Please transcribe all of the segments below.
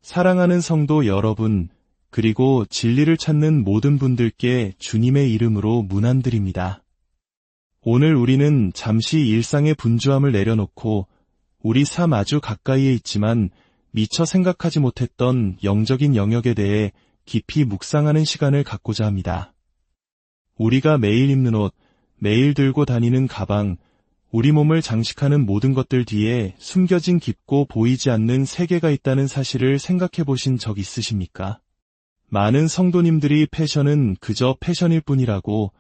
사랑하는 성도 여러분, 그리고 진리를 찾는 모든 분들께 주님의 이름으로 문안드립니다. 오늘 우리는 잠시 일상의 분주함을 내려놓고 우리 삶 아주 가까이에 있지만 미처 생각하지 못했던 영적인 영역에 대해 깊이 묵상하는 시간을 갖고자 합니다. 우리가 매일 입는 옷, 매일 들고 다니는 가방, 우리 몸을 장식하는 모든 것들 뒤에 숨겨진 깊고 보이지 않는 세계가 있다는 사실을 생각해 보신 적 있으십니까? 많은 성도님들이 패션은 그저 패션일 뿐이라고,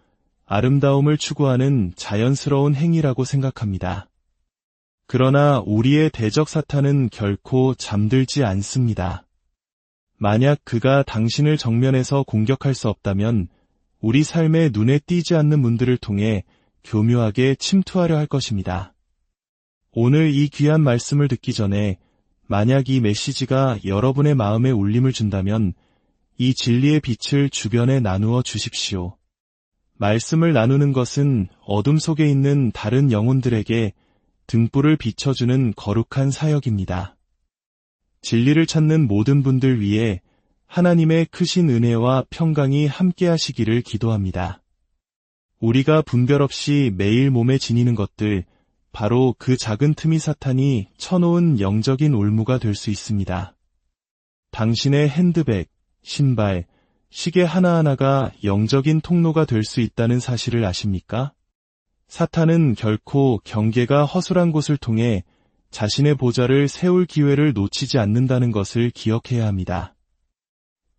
아름다움을 추구하는 자연스러운 행위라고 생각합니다. 그러나 우리의 대적 사탄은 결코 잠들지 않습니다. 만약 그가 당신을 정면에서 공격할 수 없다면 우리 삶에 눈에 띄지 않는 문들을 통해 교묘하게 침투하려 할 것입니다. 오늘 이 귀한 말씀을 듣기 전에 만약 이 메시지가 여러분의 마음에 울림을 준다면 이 진리의 빛을 주변에 나누어 주십시오. 말씀을 나누는 것은 어둠 속에 있는 다른 영혼들에게 등불을 비춰주는 거룩한 사역입니다. 진리를 찾는 모든 분들 위해 하나님의 크신 은혜와 평강이 함께하시기를 기도합니다. 우리가 분별 없이 매일 몸에 지니는 것들, 바로 그 작은 틈이 사탄이 쳐놓은 영적인 올무가 될 수 있습니다. 당신의 핸드백, 신발, 시계 하나하나가 영적인 통로가 될 수 있다는 사실을 아십니까? 사탄은 결코 경계가 허술한 곳을 통해 자신의 보좌를 세울 기회를 놓치지 않는다는 것을 기억해야 합니다.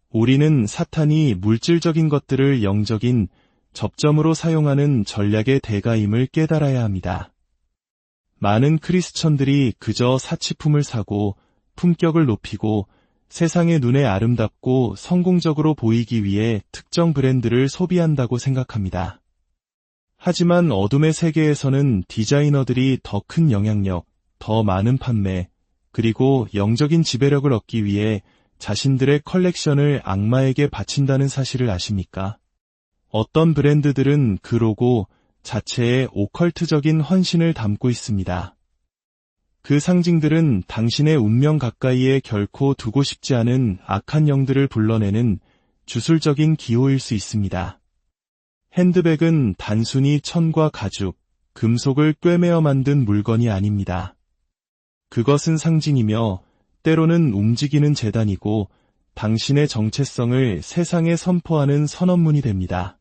우리는 사탄이 물질적인 것들을 영적인 접점으로 사용하는 전략의 대가임을 깨달아야 합니다. 많은 크리스천들이 그저 사치품을 사고 품격을 높이고 세상의 눈에 아름답고 성공적으로 보이기 위해 특정 브랜드를 소비한다고 생각합니다. 하지만 어둠의 세계에서는 디자이너들이 더 큰 영향력, 더 많은 판매, 그리고 영적인 지배력을 얻기 위해 자신들의 컬렉션을 악마에게 바친다는 사실을 아십니까? 어떤 브랜드들은 그 로고 자체에 오컬트적인 헌신을 담고 있습니다. 그 상징들은 당신의 운명 가까이에 결코 두고 싶지 않은 악한 영들을 불러내는 주술적인 기호일 수 있습니다. 핸드백은 단순히 천과 가죽, 금속을 꿰매어 만든 물건이 아닙니다. 그것은 상징이며 때로는 움직이는 재단이고 당신의 정체성을 세상에 선포하는 선언문이 됩니다.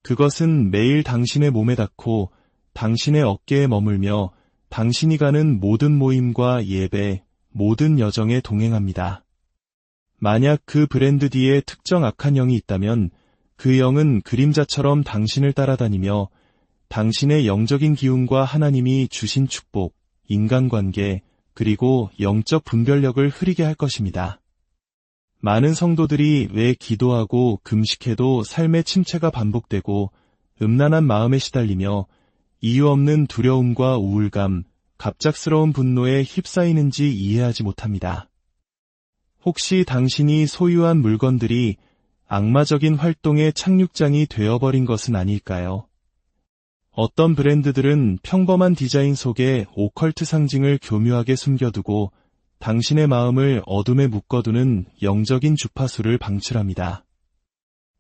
그것은 매일 당신의 몸에 닿고 당신의 어깨에 머물며 당신이 가는 모든 모임과 예배, 모든 여정에 동행합니다. 만약 그 브랜드 뒤에 특정 악한 영이 있다면 그 영은 그림자처럼 당신을 따라다니며 당신의 영적인 기운과 하나님이 주신 축복, 인간관계, 그리고 영적 분별력을 흐리게 할 것입니다. 많은 성도들이 왜 기도하고 금식해도 삶의 침체가 반복되고 음란한 마음에 시달리며 이유 없는 두려움과 우울감, 갑작스러운 분노에 휩싸이는지 이해하지 못합니다. 혹시 당신이 소유한 물건들이 악마적인 활동의 착륙장이 되어버린 것은 아닐까요? 어떤 브랜드들은 평범한 디자인 속에 오컬트 상징을 교묘하게 숨겨두고 당신의 마음을 어둠에 묶어두는 영적인 주파수를 방출합니다.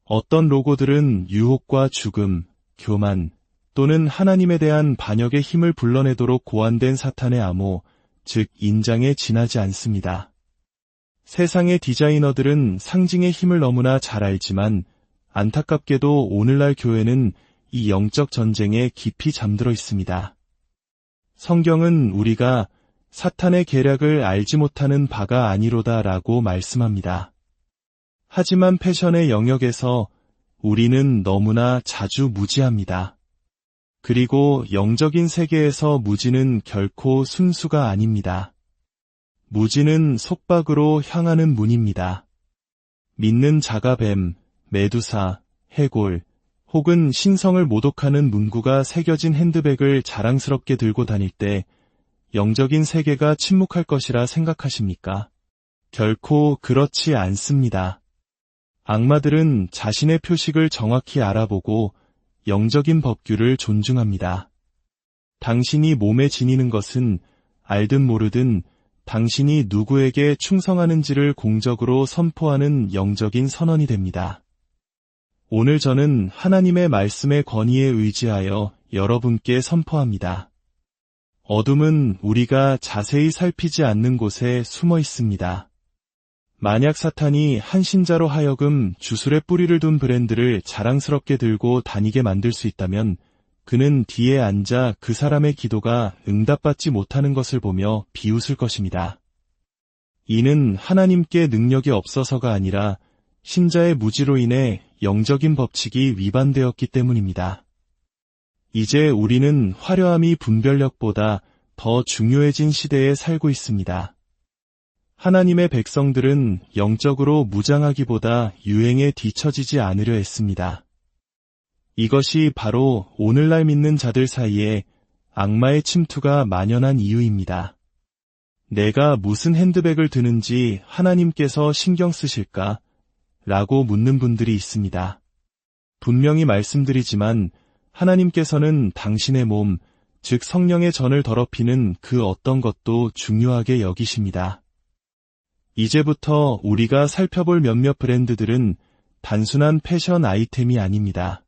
어떤 로고들은 유혹과 죽음, 교만, 또는 하나님에 대한 반역의 힘을 불러내도록 고안된 사탄의 암호, 즉 인장에 지나지 않습니다. 세상의 디자이너들은 상징의 힘을 너무나 잘 알지만 안타깝게도 오늘날 교회는 이 영적 전쟁에 깊이 잠들어 있습니다. 성경은 우리가 사탄의 계략을 알지 못하는 바가 아니로다라고 말씀합니다. 하지만 패션의 영역에서 우리는 너무나 자주 무지합니다. 그리고 영적인 세계에서 무지는 결코 순수가 아닙니다. 무지는 속박으로 향하는 문입니다. 믿는 자가뱀, 메두사, 해골, 혹은 신성을 모독하는 문구가 새겨진 핸드백을 자랑스럽게 들고 다닐 때 영적인 세계가 침묵할 것이라 생각하십니까? 결코 그렇지 않습니다. 악마들은 자신의 표식을 정확히 알아보고 영적인 법규를 존중합니다. 당신이 몸에 지니는 것은 알든 모르든 당신이 누구에게 충성하는지를 공적으로 선포하는 영적인 선언이 됩니다. 오늘 저는 하나님의 말씀의 권위에 의지하여 여러분께 선포합니다. 어둠은 우리가 자세히 살피지 않는 곳에 숨어 있습니다. 만약 사탄이 한 신자로 하여금 주술에 뿌리를 둔 브랜드를 자랑스럽게 들고 다니게 만들 수 있다면 그는 뒤에 앉아 그 사람의 기도가 응답받지 못하는 것을 보며 비웃을 것입니다. 이는 하나님께 능력이 없어서가 아니라 신자의 무지로 인해 영적인 법칙이 위반되었기 때문입니다. 이제 우리는 화려함이 분별력보다 더 중요해진 시대에 살고 있습니다. 하나님의 백성들은 영적으로 무장하기보다 유행에 뒤처지지 않으려 했습니다. 이것이 바로 오늘날 믿는 자들 사이에 악마의 침투가 만연한 이유입니다. 내가 무슨 핸드백을 드는지 하나님께서 신경 쓰실까? 라고 묻는 분들이 있습니다. 분명히 말씀드리지만 하나님께서는 당신의 몸, 즉 성령의 전을 더럽히는 그 어떤 것도 중요하게 여기십니다. 이제부터 우리가 살펴볼 몇몇 브랜드들은 단순한 패션 아이템이 아닙니다.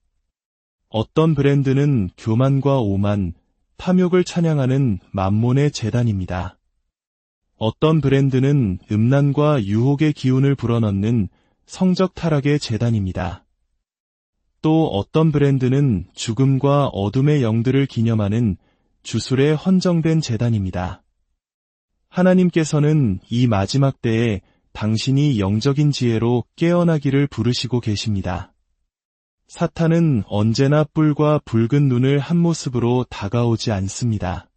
어떤 브랜드는 교만과 오만, 탐욕을 찬양하는 만몬의 제단입니다. 어떤 브랜드는 음란과 유혹의 기운을 불어넣는 성적 타락의 제단입니다. 또 어떤 브랜드는 죽음과 어둠의 영들을 기념하는 주술에 헌정된 제단입니다. 하나님께서는 이 마지막 때에 당신이 영적인 지혜로 깨어나기를 부르시고 계십니다. 사탄은 언제나 뿔과 붉은 눈을 한 모습으로 다가오지 않습니다.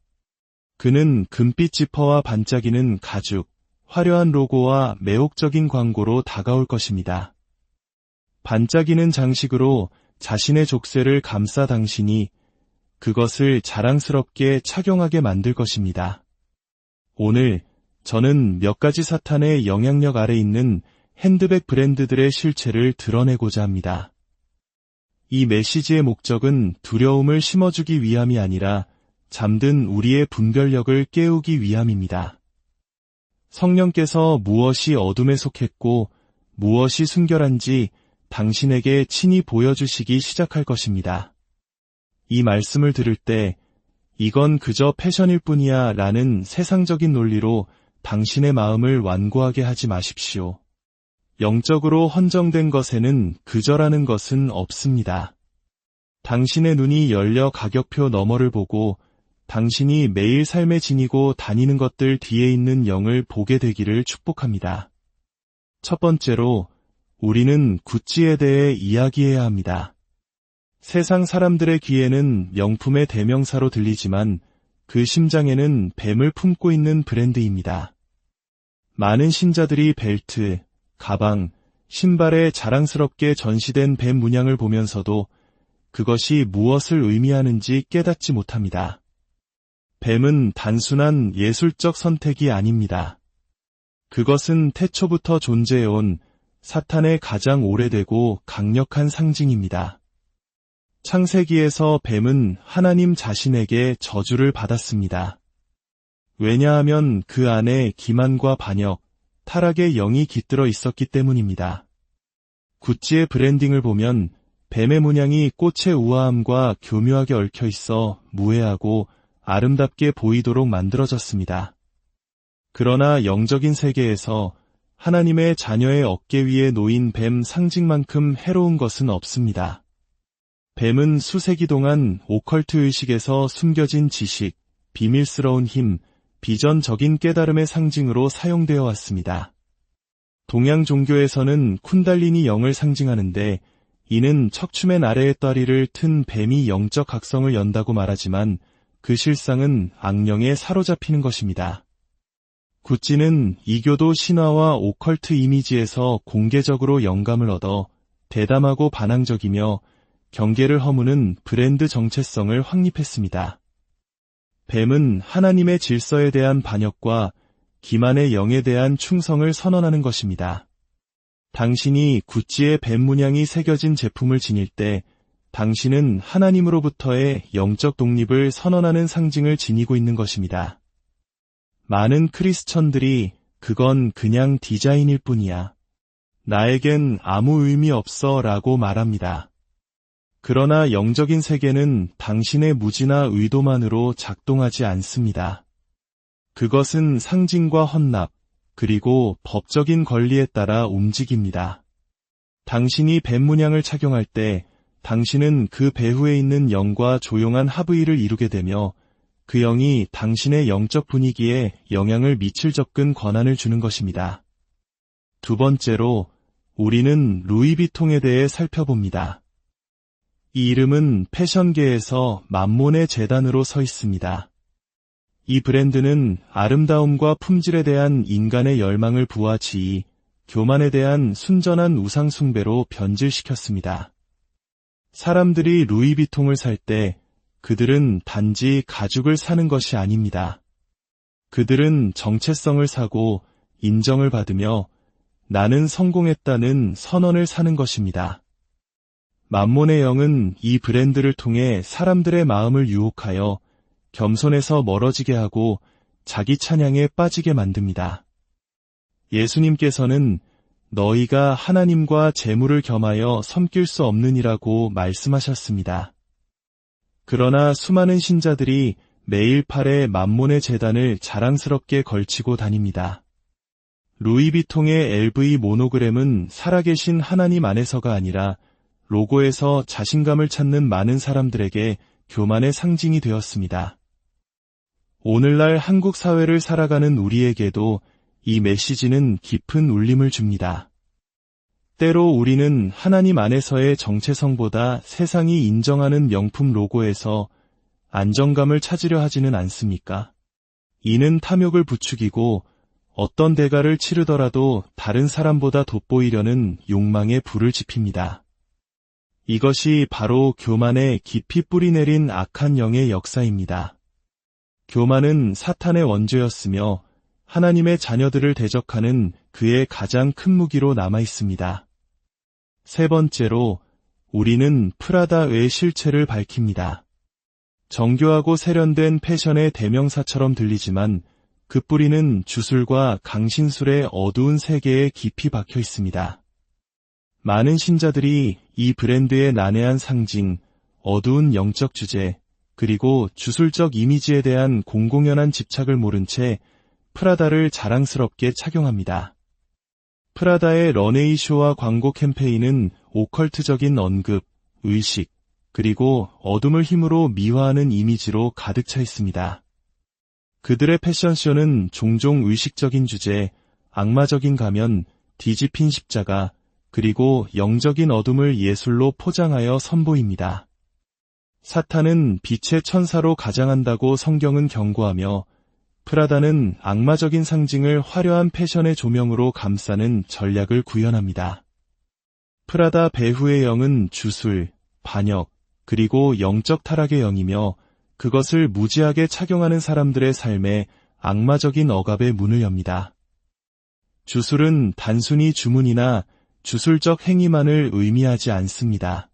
그는 금빛 지퍼와 반짝이는 가죽, 화려한 로고와 매혹적인 광고로 다가올 것입니다. 반짝이는 장식으로 자신의 족쇄를 감싸 당신이 그것을 자랑스럽게 착용하게 만들 것입니다. 오늘 저는 몇 가지 사탄의 영향력 아래 있는 핸드백 브랜드들의 실체를 드러내고자 합니다. 이 메시지의 목적은 두려움을 심어주기 위함이 아니라 잠든 우리의 분별력을 깨우기 위함입니다. 성령께서 무엇이 어둠에 속했고 무엇이 순결한지 당신에게 친히 보여주시기 시작할 것입니다. 이 말씀을 들을 때 이건 그저 패션일 뿐이야 라는 세상적인 논리로 당신의 마음을 완고하게 하지 마십시오. 영적으로 헌정된 것에는 그저라는 것은 없습니다. 당신의 눈이 열려 가격표 너머를 보고 당신이 매일 삶에 지니고 다니는 것들 뒤에 있는 영을 보게 되기를 축복합니다. 첫 번째로 우리는 구찌에 대해 이야기해야 합니다. 세상 사람들의 귀에는 명품의 대명사로 들리지만 그 심장에는 뱀을 품고 있는 브랜드입니다. 많은 신자들이 벨트, 가방, 신발에 자랑스럽게 전시된 뱀 문양을 보면서도 그것이 무엇을 의미하는지 깨닫지 못합니다. 뱀은 단순한 예술적 선택이 아닙니다. 그것은 태초부터 존재해온 사탄의 가장 오래되고 강력한 상징입니다. 창세기에서 뱀은 하나님 자신에게 저주를 받았습니다. 왜냐하면 그 안에 기만과 반역, 타락의 영이 깃들어 있었기 때문입니다. 구찌의 브랜딩을 보면 뱀의 문양이 꽃의 우아함과 교묘하게 얽혀 있어 무해하고 아름답게 보이도록 만들어졌습니다. 그러나 영적인 세계에서 하나님의 자녀의 어깨 위에 놓인 뱀 상징만큼 해로운 것은 없습니다. 뱀은 수세기 동안 오컬트 의식에서 숨겨진 지식, 비밀스러운 힘, 비전적인 깨달음의 상징으로 사용되어 왔습니다. 동양 종교에서는 쿤달리니 영을 상징하는데 이는 척추맨 아래의 다리를 튼 뱀이 영적 각성을 연다고 말하지만 그 실상은 악령에 사로잡히는 것입니다. 구찌는 이교도 신화와 오컬트 이미지에서 공개적으로 영감을 얻어 대담하고 반항적이며 경계를 허무는 브랜드 정체성을 확립했습니다. 뱀은 하나님의 질서에 대한 반역과 기만의 영에 대한 충성을 선언하는 것입니다. 당신이 구찌의 뱀 문양이 새겨진 제품을 지닐 때 당신은 하나님으로부터의 영적 독립을 선언하는 상징을 지니고 있는 것입니다. 많은 크리스천들이 그건 그냥 디자인일 뿐이야. 나에겐 아무 의미 없어 라고 말합니다. 그러나 영적인 세계는 당신의 무지나 의도만으로 작동하지 않습니다. 그것은 상징과 헌납, 그리고 법적인 권리에 따라 움직입니다. 당신이 뱀 문양을 착용할 때 당신은 그 배후에 있는 영과 조용한 합의를 이루게 되며 그 영이 당신의 영적 분위기에 영향을 미칠 접근 권한을 주는 것입니다. 두 번째로, 우리는 루이비통에 대해 살펴봅니다. 이 이름은 패션계에서 만몬의 재단으로 서 있습니다. 이 브랜드는 아름다움과 품질에 대한 인간의 열망을 부하지이 교만에 대한 순전한 우상 숭배로 변질시켰습니다. 사람들이 루이비통을 살 때 그들은 단지 가죽을 사는 것이 아닙니다. 그들은 정체성을 사고 인정을 받으며 나는 성공했다는 선언을 사는 것입니다. 만몬의 영은 이 브랜드를 통해 사람들의 마음을 유혹하여 겸손에서 멀어지게 하고 자기 찬양에 빠지게 만듭니다. 예수님께서는 너희가 하나님과 재물을 겸하여 섬길 수 없느니라고 말씀하셨습니다. 그러나 수많은 신자들이 매일 팔에 만몬의 재단을 자랑스럽게 걸치고 다닙니다. 루이비통의 LV 모노그램은 살아계신 하나님 안에서가 아니라 로고에서 자신감을 찾는 많은 사람들에게 교만의 상징이 되었습니다. 오늘날 한국 사회를 살아가는 우리에게도 이 메시지는 깊은 울림을 줍니다. 때로 우리는 하나님 안에서의 정체성보다 세상이 인정하는 명품 로고에서 안정감을 찾으려 하지는 않습니까? 이는 탐욕을 부추기고 어떤 대가를 치르더라도 다른 사람보다 돋보이려는 욕망에 불을 지핍니다. 이것이 바로 교만에 깊이 뿌리내린 악한 영의 역사입니다. 교만은 사탄의 원죄였으며 하나님의 자녀들을 대적하는 그의 가장 큰 무기로 남아 있습니다. 세 번째로, 우리는 프라다의 실체를 밝힙니다. 정교하고 세련된 패션의 대명사처럼 들리지만 그 뿌리는 주술과 강신술의 어두운 세계에 깊이 박혀 있습니다. 많은 신자들이 이 브랜드의 난해한 상징, 어두운 영적 주제, 그리고 주술적 이미지에 대한 공공연한 집착을 모른 채 프라다를 자랑스럽게 착용합니다. 프라다의 런웨이 쇼와 광고 캠페인은 오컬트적인 언급, 의식, 그리고 어둠을 힘으로 미화하는 이미지로 가득 차 있습니다. 그들의 패션쇼는 종종 의식적인 주제, 악마적인 가면, 뒤집힌 십자가, 그리고 영적인 어둠을 예술로 포장하여 선보입니다. 사탄은 빛의 천사로 가장한다고 성경은 경고하며 프라다는 악마적인 상징을 화려한 패션의 조명으로 감싸는 전략을 구현합니다. 프라다 배후의 영은 주술, 반역, 그리고 영적 타락의 영이며 그것을 무지하게 착용하는 사람들의 삶에 악마적인 억압의 문을 엽니다. 주술은 단순히 주문이나 주술적 행위만을 의미하지 않습니다.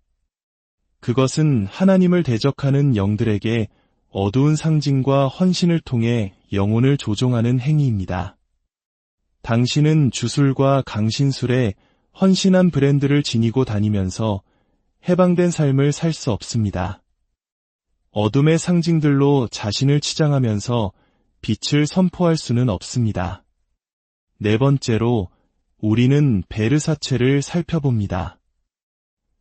그것은 하나님을 대적하는 영들에게 어두운 상징과 헌신을 통해 영혼을 조종하는 행위입니다. 당신은 주술과 강신술에 헌신한 브랜드를 지니고 다니면서 해방된 삶을 살 수 없습니다. 어둠의 상징들로 자신을 치장하면서 빛을 선포할 수는 없습니다. 네 번째로, 우리는 베르사체를 살펴봅니다.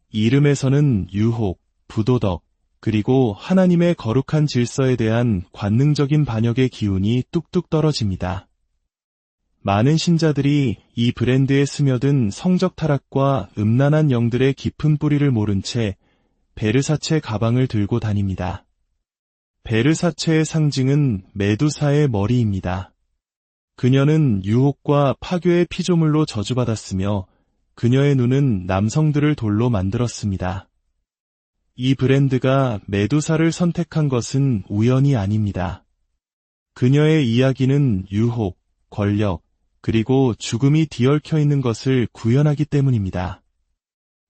이름에서는 유혹, 부도덕, 그리고 하나님의 거룩한 질서에 대한 관능적인 반역의 기운이 뚝뚝 떨어집니다. 많은 신자들이 이 브랜드에 스며든 성적 타락과 음란한 영들의 깊은 뿌리를 모른 채 베르사체 가방을 들고 다닙니다. 베르사체의 상징은 메두사의 머리입니다. 그녀는 유혹과 파괴의 피조물로 저주받았으며 그녀의 눈은 남성들을 돌로 만들었습니다. 이 브랜드가 메두사를 선택한 것은 우연이 아닙니다. 그녀의 이야기는 유혹, 권력, 그리고 죽음이 뒤얽혀 있는 것을 구현하기 때문입니다.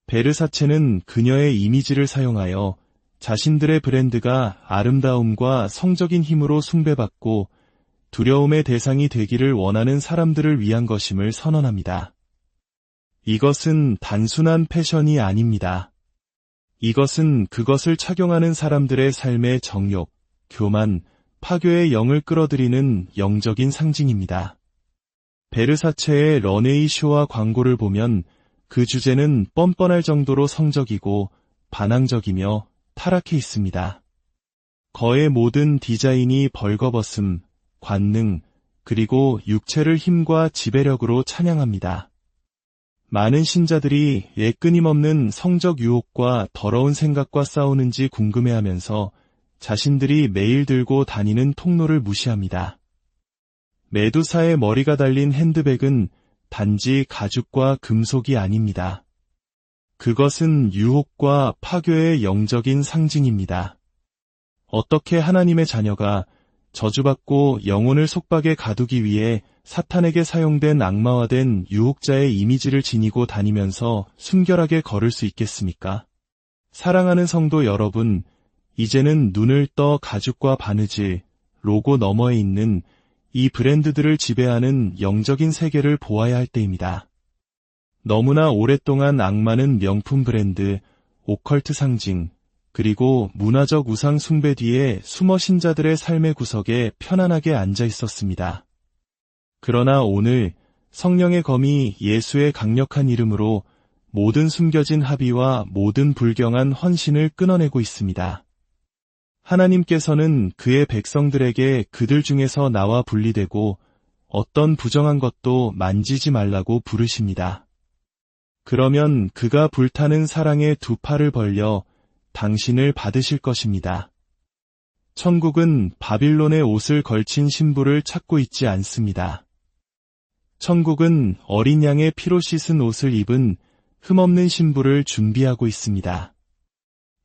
베르사체는 그녀의 이미지를 사용하여 자신들의 브랜드가 아름다움과 성적인 힘으로 숭배받고 두려움의 대상이 되기를 원하는 사람들을 위한 것임을 선언합니다. 이것은 단순한 패션이 아닙니다. 이것은 그것을 착용하는 사람들의 삶의 정욕, 교만, 파괴의 영을 끌어들이는 영적인 상징입니다. 베르사체의 런웨이 쇼와 광고를 보면 그 주제는 뻔뻔할 정도로 성적이고 반항적이며 타락해 있습니다. 거의 모든 디자인이 벌거벗음, 관능, 그리고 육체를 힘과 지배력으로 찬양합니다. 많은 신자들이 왜 끊임없는 성적 유혹과 더러운 생각과 싸우는지 궁금해하면서 자신들이 매일 들고 다니는 통로를 무시합니다. 메두사의 머리가 달린 핸드백은 단지 가죽과 금속이 아닙니다. 그것은 유혹과 파괴의 영적인 상징입니다. 어떻게 하나님의 자녀가 저주받고 영혼을 속박에 가두기 위해 사탄에게 사용된 악마화된 유혹자의 이미지를 지니고 다니면서 순결하게 걸을 수 있겠습니까? 사랑하는 성도 여러분, 이제는 눈을 떠 가죽과 바느질, 로고 너머에 있는 이 브랜드들을 지배하는 영적인 세계를 보아야 할 때입니다. 너무나 오랫동안 악마는 명품 브랜드, 오컬트 상징, 그리고 문화적 우상 숭배 뒤에 숨어 신자들의 삶의 구석에 편안하게 앉아 있었습니다. 그러나 오늘 성령의 검이 예수의 강력한 이름으로 모든 숨겨진 합의와 모든 불경한 헌신을 끊어내고 있습니다. 하나님께서는 그의 백성들에게 그들 중에서 나와 분리되고 어떤 부정한 것도 만지지 말라고 부르십니다. 그러면 그가 불타는 사랑의 두 팔을 벌려 당신을 받으실 것입니다. 천국은 바빌론의 옷을 걸친 신부를 찾고 있지 않습니다. 천국은 어린 양의 피로 씻은 옷을 입은 흠없는 신부를 준비하고 있습니다.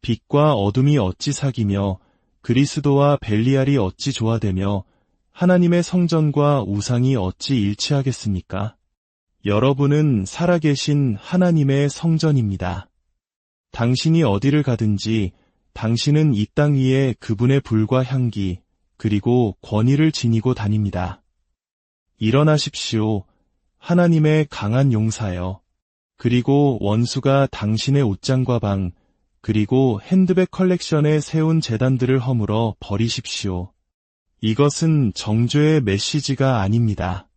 빛과 어둠이 어찌 사귀며 그리스도와 벨리알이 어찌 조화되며 하나님의 성전과 우상이 어찌 일치하겠습니까? 여러분은 살아계신 하나님의 성전입니다. 당신이 어디를 가든지 당신은 이 땅 위에 그분의 불과 향기, 그리고 권위를 지니고 다닙니다. 일어나십시오. 하나님의 강한 용사여. 그리고 원수가 당신의 옷장과 방, 그리고 핸드백 컬렉션에 세운 재단들을 허물어 버리십시오. 이것은 정죄의 메시지가 아닙니다.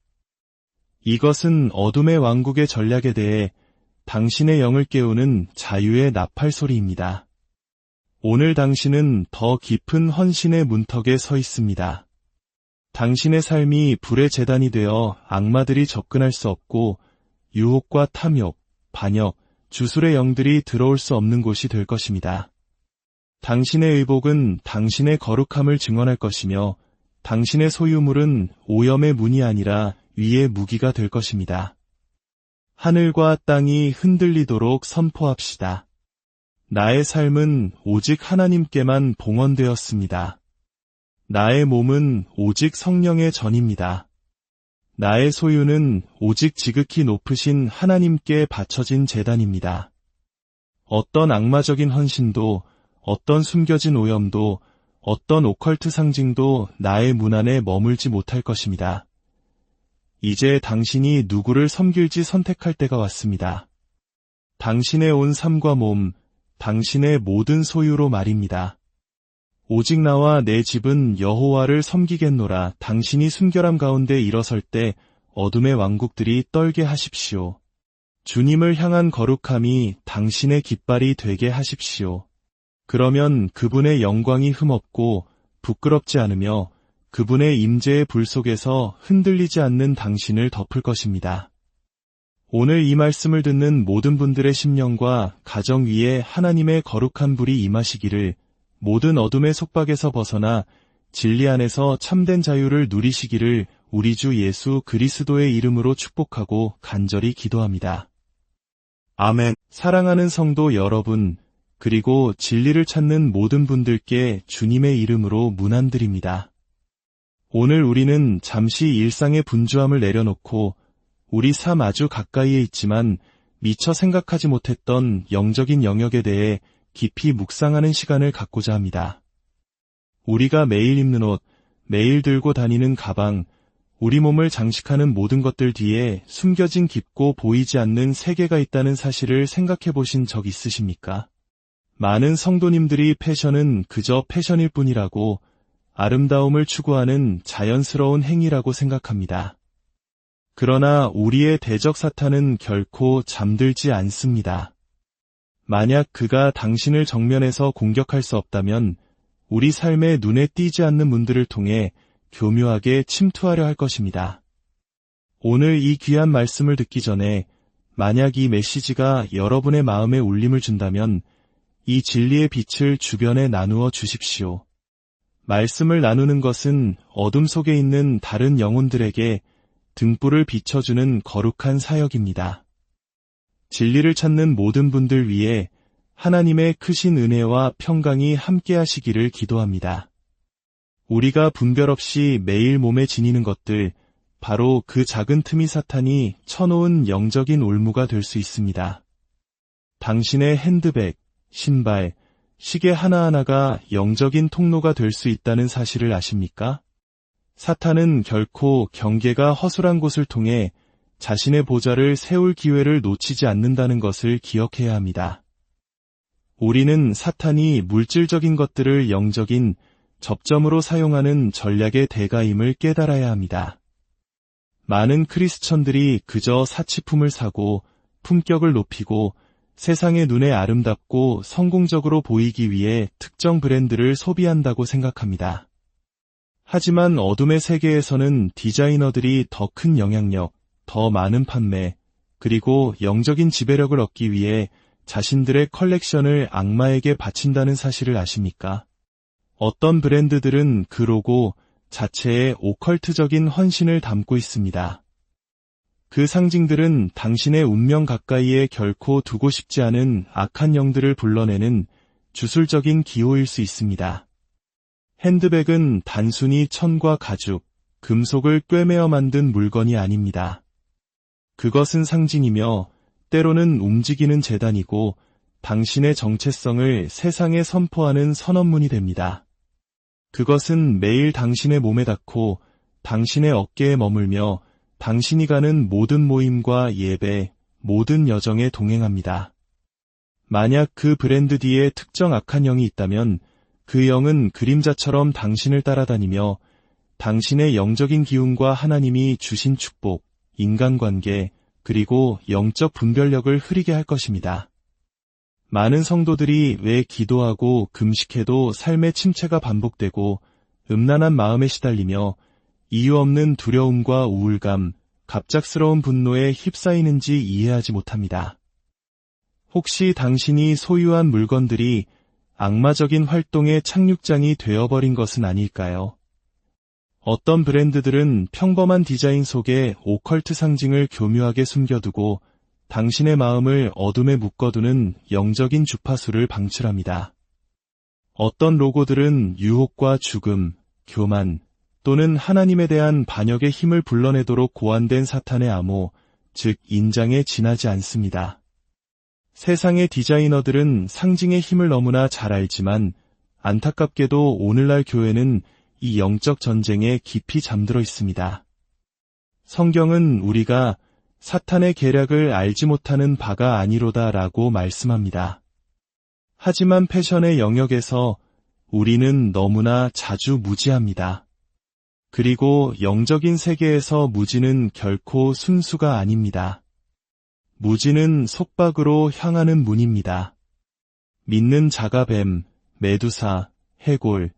이것은 어둠의 왕국의 전략에 대해 당신의 영을 깨우는 자유의 나팔 소리입니다. 오늘 당신은 더 깊은 헌신의 문턱에 서 있습니다. 당신의 삶이 불의 재단이 되어 악마들이 접근할 수 없고 유혹과 탐욕, 반역, 주술의 영들이 들어올 수 없는 곳이 될 것입니다. 당신의 의복은 당신의 거룩함을 증언할 것이며 당신의 소유물은 오염의 문이 아니라 위의 무기가 될 것입니다. 하늘과 땅이 흔들리도록 선포합시다. 나의 삶은 오직 하나님께만 봉헌되었습니다. 나의 몸은 오직 성령의 전입니다. 나의 소유는 오직 지극히 높으신 하나님께 바쳐진 제단입니다. 어떤 악마적인 헌신도, 어떤 숨겨진 오염도, 어떤 오컬트 상징도 나의 문 안에 머물지 못할 것입니다. 이제 당신이 누구를 섬길지 선택할 때가 왔습니다. 당신의 온 삶과 몸, 당신의 모든 소유로 말입니다. 오직 나와 내 집은 여호와를 섬기겠노라. 당신이 순결함 가운데 일어설 때 어둠의 왕국들이 떨게 하십시오. 주님을 향한 거룩함이 당신의 깃발이 되게 하십시오. 그러면 그분의 영광이 흠없고 부끄럽지 않으며 그분의 임재의 불 속에서 흔들리지 않는 당신을 덮을 것입니다. 오늘 이 말씀을 듣는 모든 분들의 심령과 가정 위에 하나님의 거룩한 불이 임하시기를, 모든 어둠의 속박에서 벗어나 진리 안에서 참된 자유를 누리시기를 우리 주 예수 그리스도의 이름으로 축복하고 간절히 기도합니다. 아멘. 사랑하는 성도 여러분, 그리고 진리를 찾는 모든 분들께 주님의 이름으로 문안드립니다. 오늘 우리는 잠시 일상의 분주함을 내려놓고 우리 삶 아주 가까이에 있지만 미처 생각하지 못했던 영적인 영역에 대해 깊이 묵상하는 시간을 갖고자 합니다. 우리가 매일 입는 옷, 매일 들고 다니는 가방, 우리 몸을 장식하는 모든 것들 뒤에 숨겨진 깊고 보이지 않는 세계가 있다는 사실을 생각해 보신 적 있으십니까? 많은 성도님들이 패션은 그저 패션일 뿐이라고, 아름다움을 추구하는 자연스러운 행위라고 생각합니다. 그러나 우리의 대적 사탄은 결코 잠들지 않습니다. 만약 그가 당신을 정면에서 공격할 수 없다면 우리 삶에 눈에 띄지 않는 문들을 통해 교묘하게 침투하려 할 것입니다. 오늘 이 귀한 말씀을 듣기 전에 만약 이 메시지가 여러분의 마음에 울림을 준다면 이 진리의 빛을 주변에 나누어 주십시오. 말씀을 나누는 것은 어둠 속에 있는 다른 영혼들에게 등불을 비춰주는 거룩한 사역입니다. 진리를 찾는 모든 분들 위해 하나님의 크신 은혜와 평강이 함께하시기를 기도합니다. 우리가 분별 없이 매일 몸에 지니는 것들, 바로 그 작은 틈이 사탄이 쳐놓은 영적인 올무가 될 수 있습니다. 당신의 핸드백, 신발, 시계 하나하나가 영적인 통로가 될 수 있다는 사실을 아십니까? 사탄은 결코 경계가 허술한 곳을 통해 자신의 보좌를 세울 기회를 놓치지 않는다는 것을 기억해야 합니다. 우리는 사탄이 물질적인 것들을 영적인 접점으로 사용하는 전략의 대가임을 깨달아야 합니다. 많은 크리스천들이 그저 사치품을 사고 품격을 높이고 세상의 눈에 아름답고 성공적으로 보이기 위해 특정 브랜드를 소비한다고 생각합니다. 하지만 어둠의 세계에서는 디자이너들이 더 큰 영향력, 더 많은 판매, 그리고 영적인 지배력을 얻기 위해 자신들의 컬렉션을 악마에게 바친다는 사실을 아십니까? 어떤 브랜드들은 그 로고 자체에 오컬트적인 헌신을 담고 있습니다. 그 상징들은 당신의 운명 가까이에 결코 두고 싶지 않은 악한 영들을 불러내는 주술적인 기호일 수 있습니다. 핸드백은 단순히 천과 가죽, 금속을 꿰매어 만든 물건이 아닙니다. 그것은 상징이며 때로는 움직이는 재단이고 당신의 정체성을 세상에 선포하는 선언문이 됩니다. 그것은 매일 당신의 몸에 닿고 당신의 어깨에 머물며 당신이 가는 모든 모임과 예배, 모든 여정에 동행합니다. 만약 그 브랜드 뒤에 특정 악한 영이 있다면 그 영은 그림자처럼 당신을 따라다니며 당신의 영적인 기운과 하나님이 주신 축복, 인간관계, 그리고 영적 분별력을 흐리게 할 것입니다. 많은 성도들이 왜 기도하고 금식해도 삶의 침체가 반복되고 음란한 마음에 시달리며 이유 없는 두려움과 우울감, 갑작스러운 분노에 휩싸이는지 이해하지 못합니다. 혹시 당신이 소유한 물건들이 악마적인 활동의 착륙장이 되어버린 것은 아닐까요? 어떤 브랜드들은 평범한 디자인 속에 오컬트 상징을 교묘하게 숨겨두고 당신의 마음을 어둠에 묶어두는 영적인 주파수를 방출합니다. 어떤 로고들은 유혹과 죽음, 교만, 또는 하나님에 대한 반역의 힘을 불러내도록 고안된 사탄의 암호, 즉 인장에 지나지 않습니다. 세상의 디자이너들은 상징의 힘을 너무나 잘 알지만 안타깝게도 오늘날 교회는 이 영적 전쟁에 깊이 잠들어 있습니다. 성경은 우리가 사탄의 계략을 알지 못하는 바가 아니로다라고 말씀합니다. 하지만 패션의 영역에서 우리는 너무나 자주 무지합니다. 그리고 영적인 세계에서 무지는 결코 순수가 아닙니다. 무지는 속박으로 향하는 문입니다. 믿는 자가뱀, 메두사, 해골,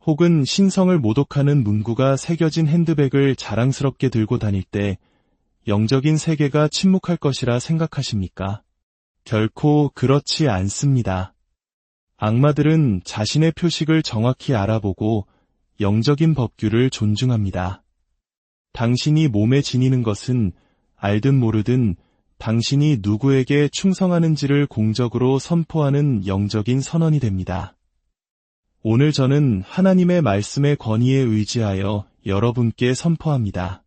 혹은 신성을 모독하는 문구가 새겨진 핸드백을 자랑스럽게 들고 다닐 때 영적인 세계가 침묵할 것이라 생각하십니까? 결코 그렇지 않습니다. 악마들은 자신의 표식을 정확히 알아보고 영적인 법규를 존중합니다. 당신이 몸에 지니는 것은 알든 모르든 당신이 누구에게 충성하는지를 공적으로 선포하는 영적인 선언이 됩니다. 오늘 저는 하나님의 말씀의 권위에 의지하여 여러분께 선포합니다.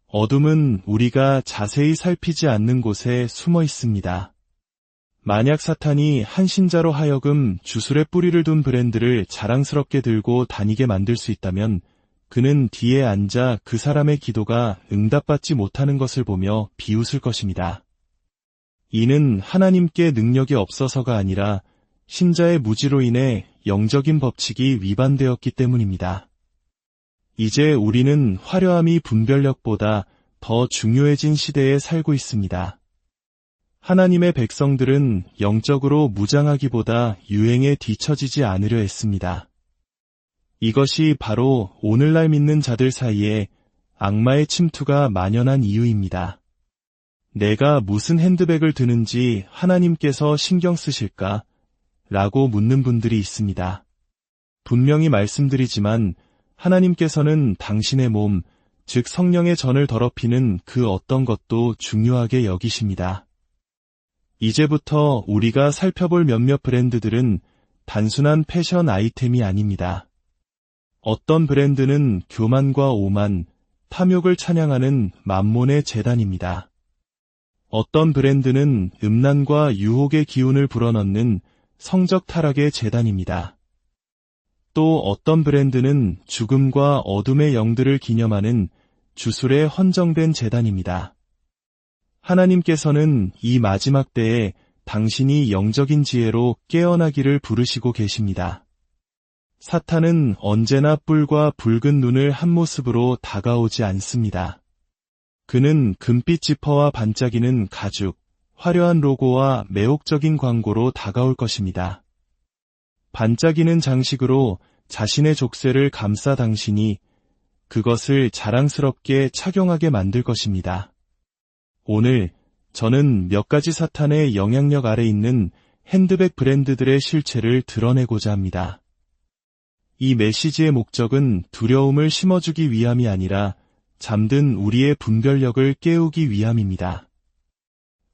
어둠은 우리가 자세히 살피지 않는 곳에 숨어 있습니다. 만약 사탄이 한 신자로 하여금 주술의 뿌리를 둔 브랜드를 자랑스럽게 들고 다니게 만들 수 있다면 그는 뒤에 앉아 그 사람의 기도가 응답받지 못하는 것을 보며 비웃을 것입니다. 이는 하나님께 능력이 없어서가 아니라 신자의 무지로 인해 영적인 법칙이 위반되었기 때문입니다. 이제 우리는 화려함이 분별력보다 더 중요해진 시대에 살고 있습니다. 하나님의 백성들은 영적으로 무장하기보다 유행에 뒤처지지 않으려 했습니다. 이것이 바로 오늘날 믿는 자들 사이에 악마의 침투가 만연한 이유입니다. 내가 무슨 핸드백을 드는지 하나님께서 신경 쓰실까? 라고 묻는 분들이 있습니다. 분명히 말씀드리지만 하나님께서는 당신의 몸, 즉 성령의 전을 더럽히는 그 어떤 것도 중요하게 여기십니다. 이제부터 우리가 살펴볼 몇몇 브랜드들은 단순한 패션 아이템이 아닙니다. 어떤 브랜드는 교만과 오만, 탐욕을 찬양하는 만몬의 재단입니다. 어떤 브랜드는 음란과 유혹의 기운을 불어넣는 성적 타락의 재단입니다. 또 어떤 브랜드는 죽음과 어둠의 영들을 기념하는 주술의 헌정된 재단입니다. 하나님께서는 이 마지막 때에 당신이 영적인 지혜로 깨어나기를 부르시고 계십니다. 사탄은 언제나 뿔과 붉은 눈을 한 모습으로 다가오지 않습니다. 그는 금빛 지퍼와 반짝이는 가죽, 화려한 로고와 매혹적인 광고로 다가올 것입니다. 반짝이는 장식으로 자신의 족쇄를 감싸 당신이 그것을 자랑스럽게 착용하게 만들 것입니다. 오늘 저는 몇 가지 사탄의 영향력 아래 있는 핸드백 브랜드들의 실체를 드러내고자 합니다. 이 메시지의 목적은 두려움을 심어주기 위함이 아니라 잠든 우리의 분별력을 깨우기 위함입니다.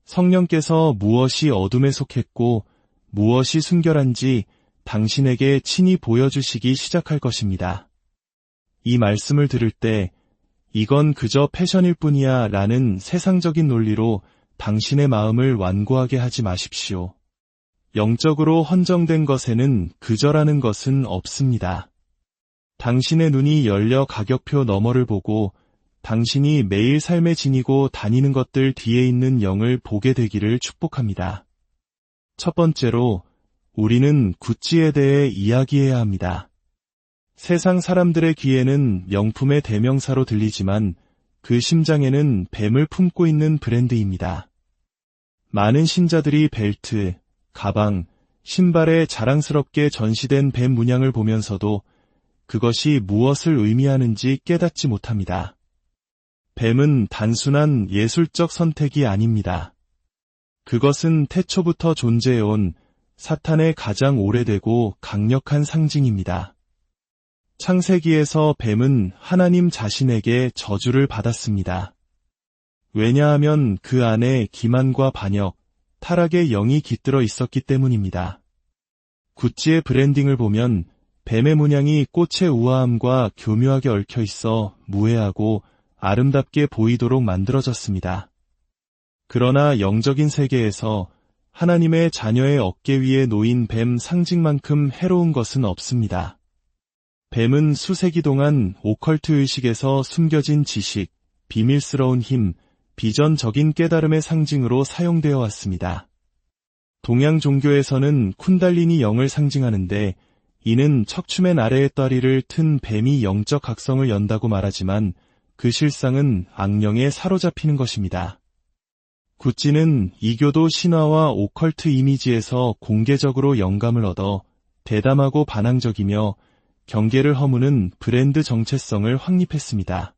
성령께서 무엇이 어둠에 속했고 무엇이 순결한지 당신에게 친히 보여주시기 시작할 것입니다. 이 말씀을 들을 때 이건 그저 패션일 뿐이야 라는 세상적인 논리로 당신의 마음을 완고하게 하지 마십시오. 영적으로 헌정된 것에는 그저라는 것은 없습니다. 당신의 눈이 열려 가격표 너머를 보고 당신이 매일 삶에 지니고 다니는 것들 뒤에 있는 영을 보게 되기를 축복합니다. 첫 번째로, 우리는 구찌에 대해 이야기해야 합니다. 세상 사람들의 귀에는 명품의 대명사로 들리지만 그 심장에는 뱀을 품고 있는 브랜드입니다. 많은 신자들이 벨트, 가방, 신발에 자랑스럽게 전시된 뱀 문양을 보면서도 그것이 무엇을 의미하는지 깨닫지 못합니다. 뱀은 단순한 예술적 선택이 아닙니다. 그것은 태초부터 존재해온 사탄의 가장 오래되고 강력한 상징입니다. 창세기에서 뱀은 하나님 자신에게 저주를 받았습니다. 왜냐하면 그 안에 기만과 반역, 타락의 영이 깃들어 있었기 때문입니다. 구찌의 브랜딩을 보면 뱀의 문양이 꽃의 우아함과 교묘하게 얽혀 있어 무해하고 아름답게 보이도록 만들어졌습니다. 그러나 영적인 세계에서 하나님의 자녀의 어깨 위에 놓인 뱀 상징만큼 해로운 것은 없습니다. 뱀은 수세기 동안 오컬트 의식에서 숨겨진 지식, 비밀스러운 힘, 비전적인 깨달음의 상징으로 사용되어 왔습니다. 동양 종교에서는 쿤달리니 영을 상징하는데 이는 척추맨 아래의 다리를 튼 뱀이 영적 각성을 연다고 말하지만 그 실상은 악령에 사로잡히는 것입니다. 구찌는 이교도 신화와 오컬트 이미지에서 공개적으로 영감을 얻어 대담하고 반항적이며 경계를 허무는 브랜드 정체성을 확립했습니다.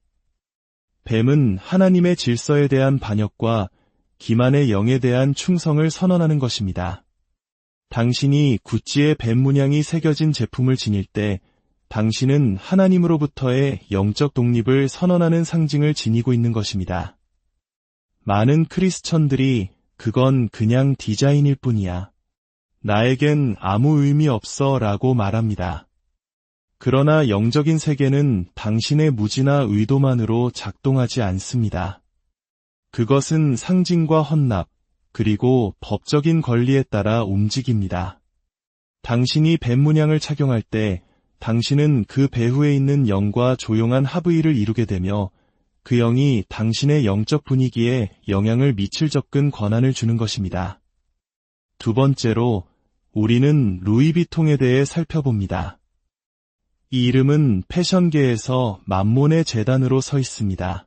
뱀은 하나님의 질서에 대한 반역과 기만의 영에 대한 충성을 선언하는 것입니다. 당신이 구찌의 뱀 문양이 새겨진 제품을 지닐 때 당신은 하나님으로부터의 영적 독립을 선언하는 상징을 지니고 있는 것입니다. 많은 크리스천들이 그건 그냥 디자인일 뿐이야. 나에겐 아무 의미 없어 라고 말합니다. 그러나 영적인 세계는 당신의 무지나 의도만으로 작동하지 않습니다. 그것은 상징과 헌납, 그리고 법적인 권리에 따라 움직입니다. 당신이 뱀 문양을 착용할 때 당신은 그 배후에 있는 영과 조용한 합의를 이루게 되며 그 영이 당신의 영적 분위기에 영향을 미칠 접근 권한을 주는 것입니다. 두 번째로, 우리는 루이비통에 대해 살펴봅니다. 이 이름은 패션계에서 만몬의 재단으로 서 있습니다.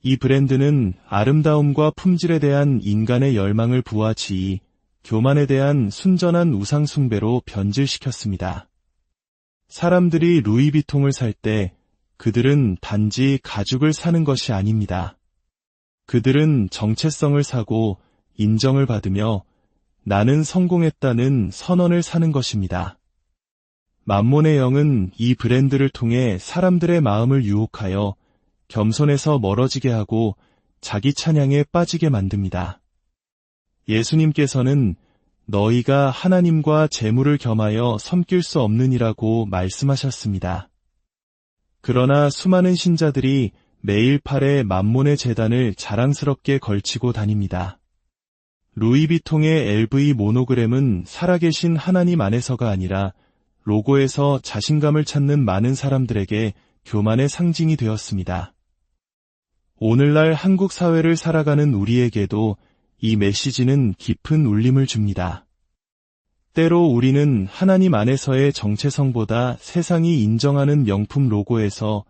이 브랜드는 아름다움과 품질에 대한 인간의 열망을 부하지이 교만에 대한 순전한 우상 숭배로 변질시켰습니다. 사람들이 루이비통을 살 때 그들은 단지 가죽을 사는 것이 아닙니다. 그들은 정체성을 사고 인정을 받으며 나는 성공했다는 선언을 사는 것입니다. 만몬의 영은 이 브랜드를 통해 사람들의 마음을 유혹하여 겸손에서 멀어지게 하고 자기 찬양에 빠지게 만듭니다. 예수님께서는 너희가 하나님과 재물을 겸하여 섬길 수 없느니라고 말씀하셨습니다. 그러나 수많은 신자들이 매일 팔에 만몬의 재단을 자랑스럽게 걸치고 다닙니다. 루이비통의 LV 모노그램은 살아계신 하나님 안에서가 아니라 로고에서 자신감을 찾는 많은 사람들에게 교만의 상징이 되었습니다. 오늘날 한국 사회를 살아가는 우리에게도 이 메시지는 깊은 울림을 줍니다. 때로 우리는 하나님 안에서의 정체성보다 세상이 인정하는 명품 로고에서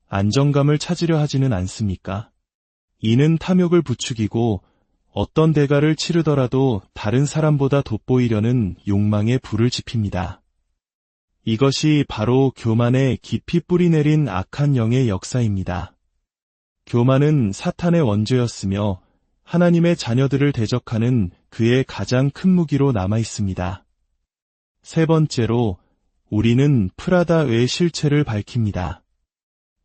안정감을 찾으려 하지는 않습니까? 이는 탐욕을 부추기고 어떤 대가를 치르더라도 다른 사람보다 돋보이려는 욕망에 불을 지핍니다. 이것이 바로 교만에 깊이 뿌리내린 악한 영의 역사입니다. 교만은 사탄의 원죄였으며 하나님의 자녀들을 대적하는 그의 가장 큰 무기로 남아 있습니다. 세 번째로, 우리는 프라다의 실체를 밝힙니다.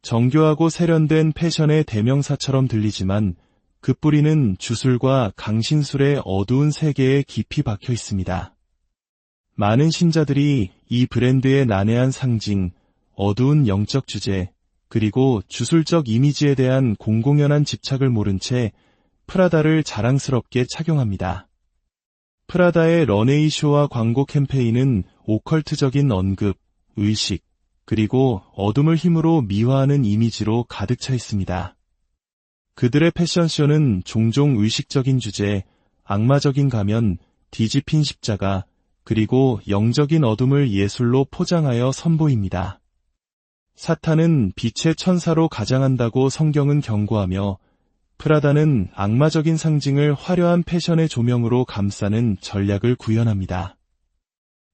정교하고 세련된 패션의 대명사처럼 들리지만 그 뿌리는 주술과 강신술의 어두운 세계에 깊이 박혀 있습니다. 많은 신자들이 이 브랜드의 난해한 상징, 어두운 영적 주제, 그리고 주술적 이미지에 대한 공공연한 집착을 모른 채 프라다를 자랑스럽게 착용합니다. 프라다의 런웨이쇼와 광고 캠페인은 오컬트적인 언급, 의식, 그리고 어둠을 힘으로 미화하는 이미지로 가득 차 있습니다. 그들의 패션쇼는 종종 의식적인 주제, 악마적인 가면, 뒤집힌 십자가, 그리고 영적인 어둠을 예술로 포장하여 선보입니다. 사탄은 빛의 천사로 가장한다고 성경은 경고하며 프라다는 악마적인 상징을 화려한 패션의 조명으로 감싸는 전략을 구현합니다.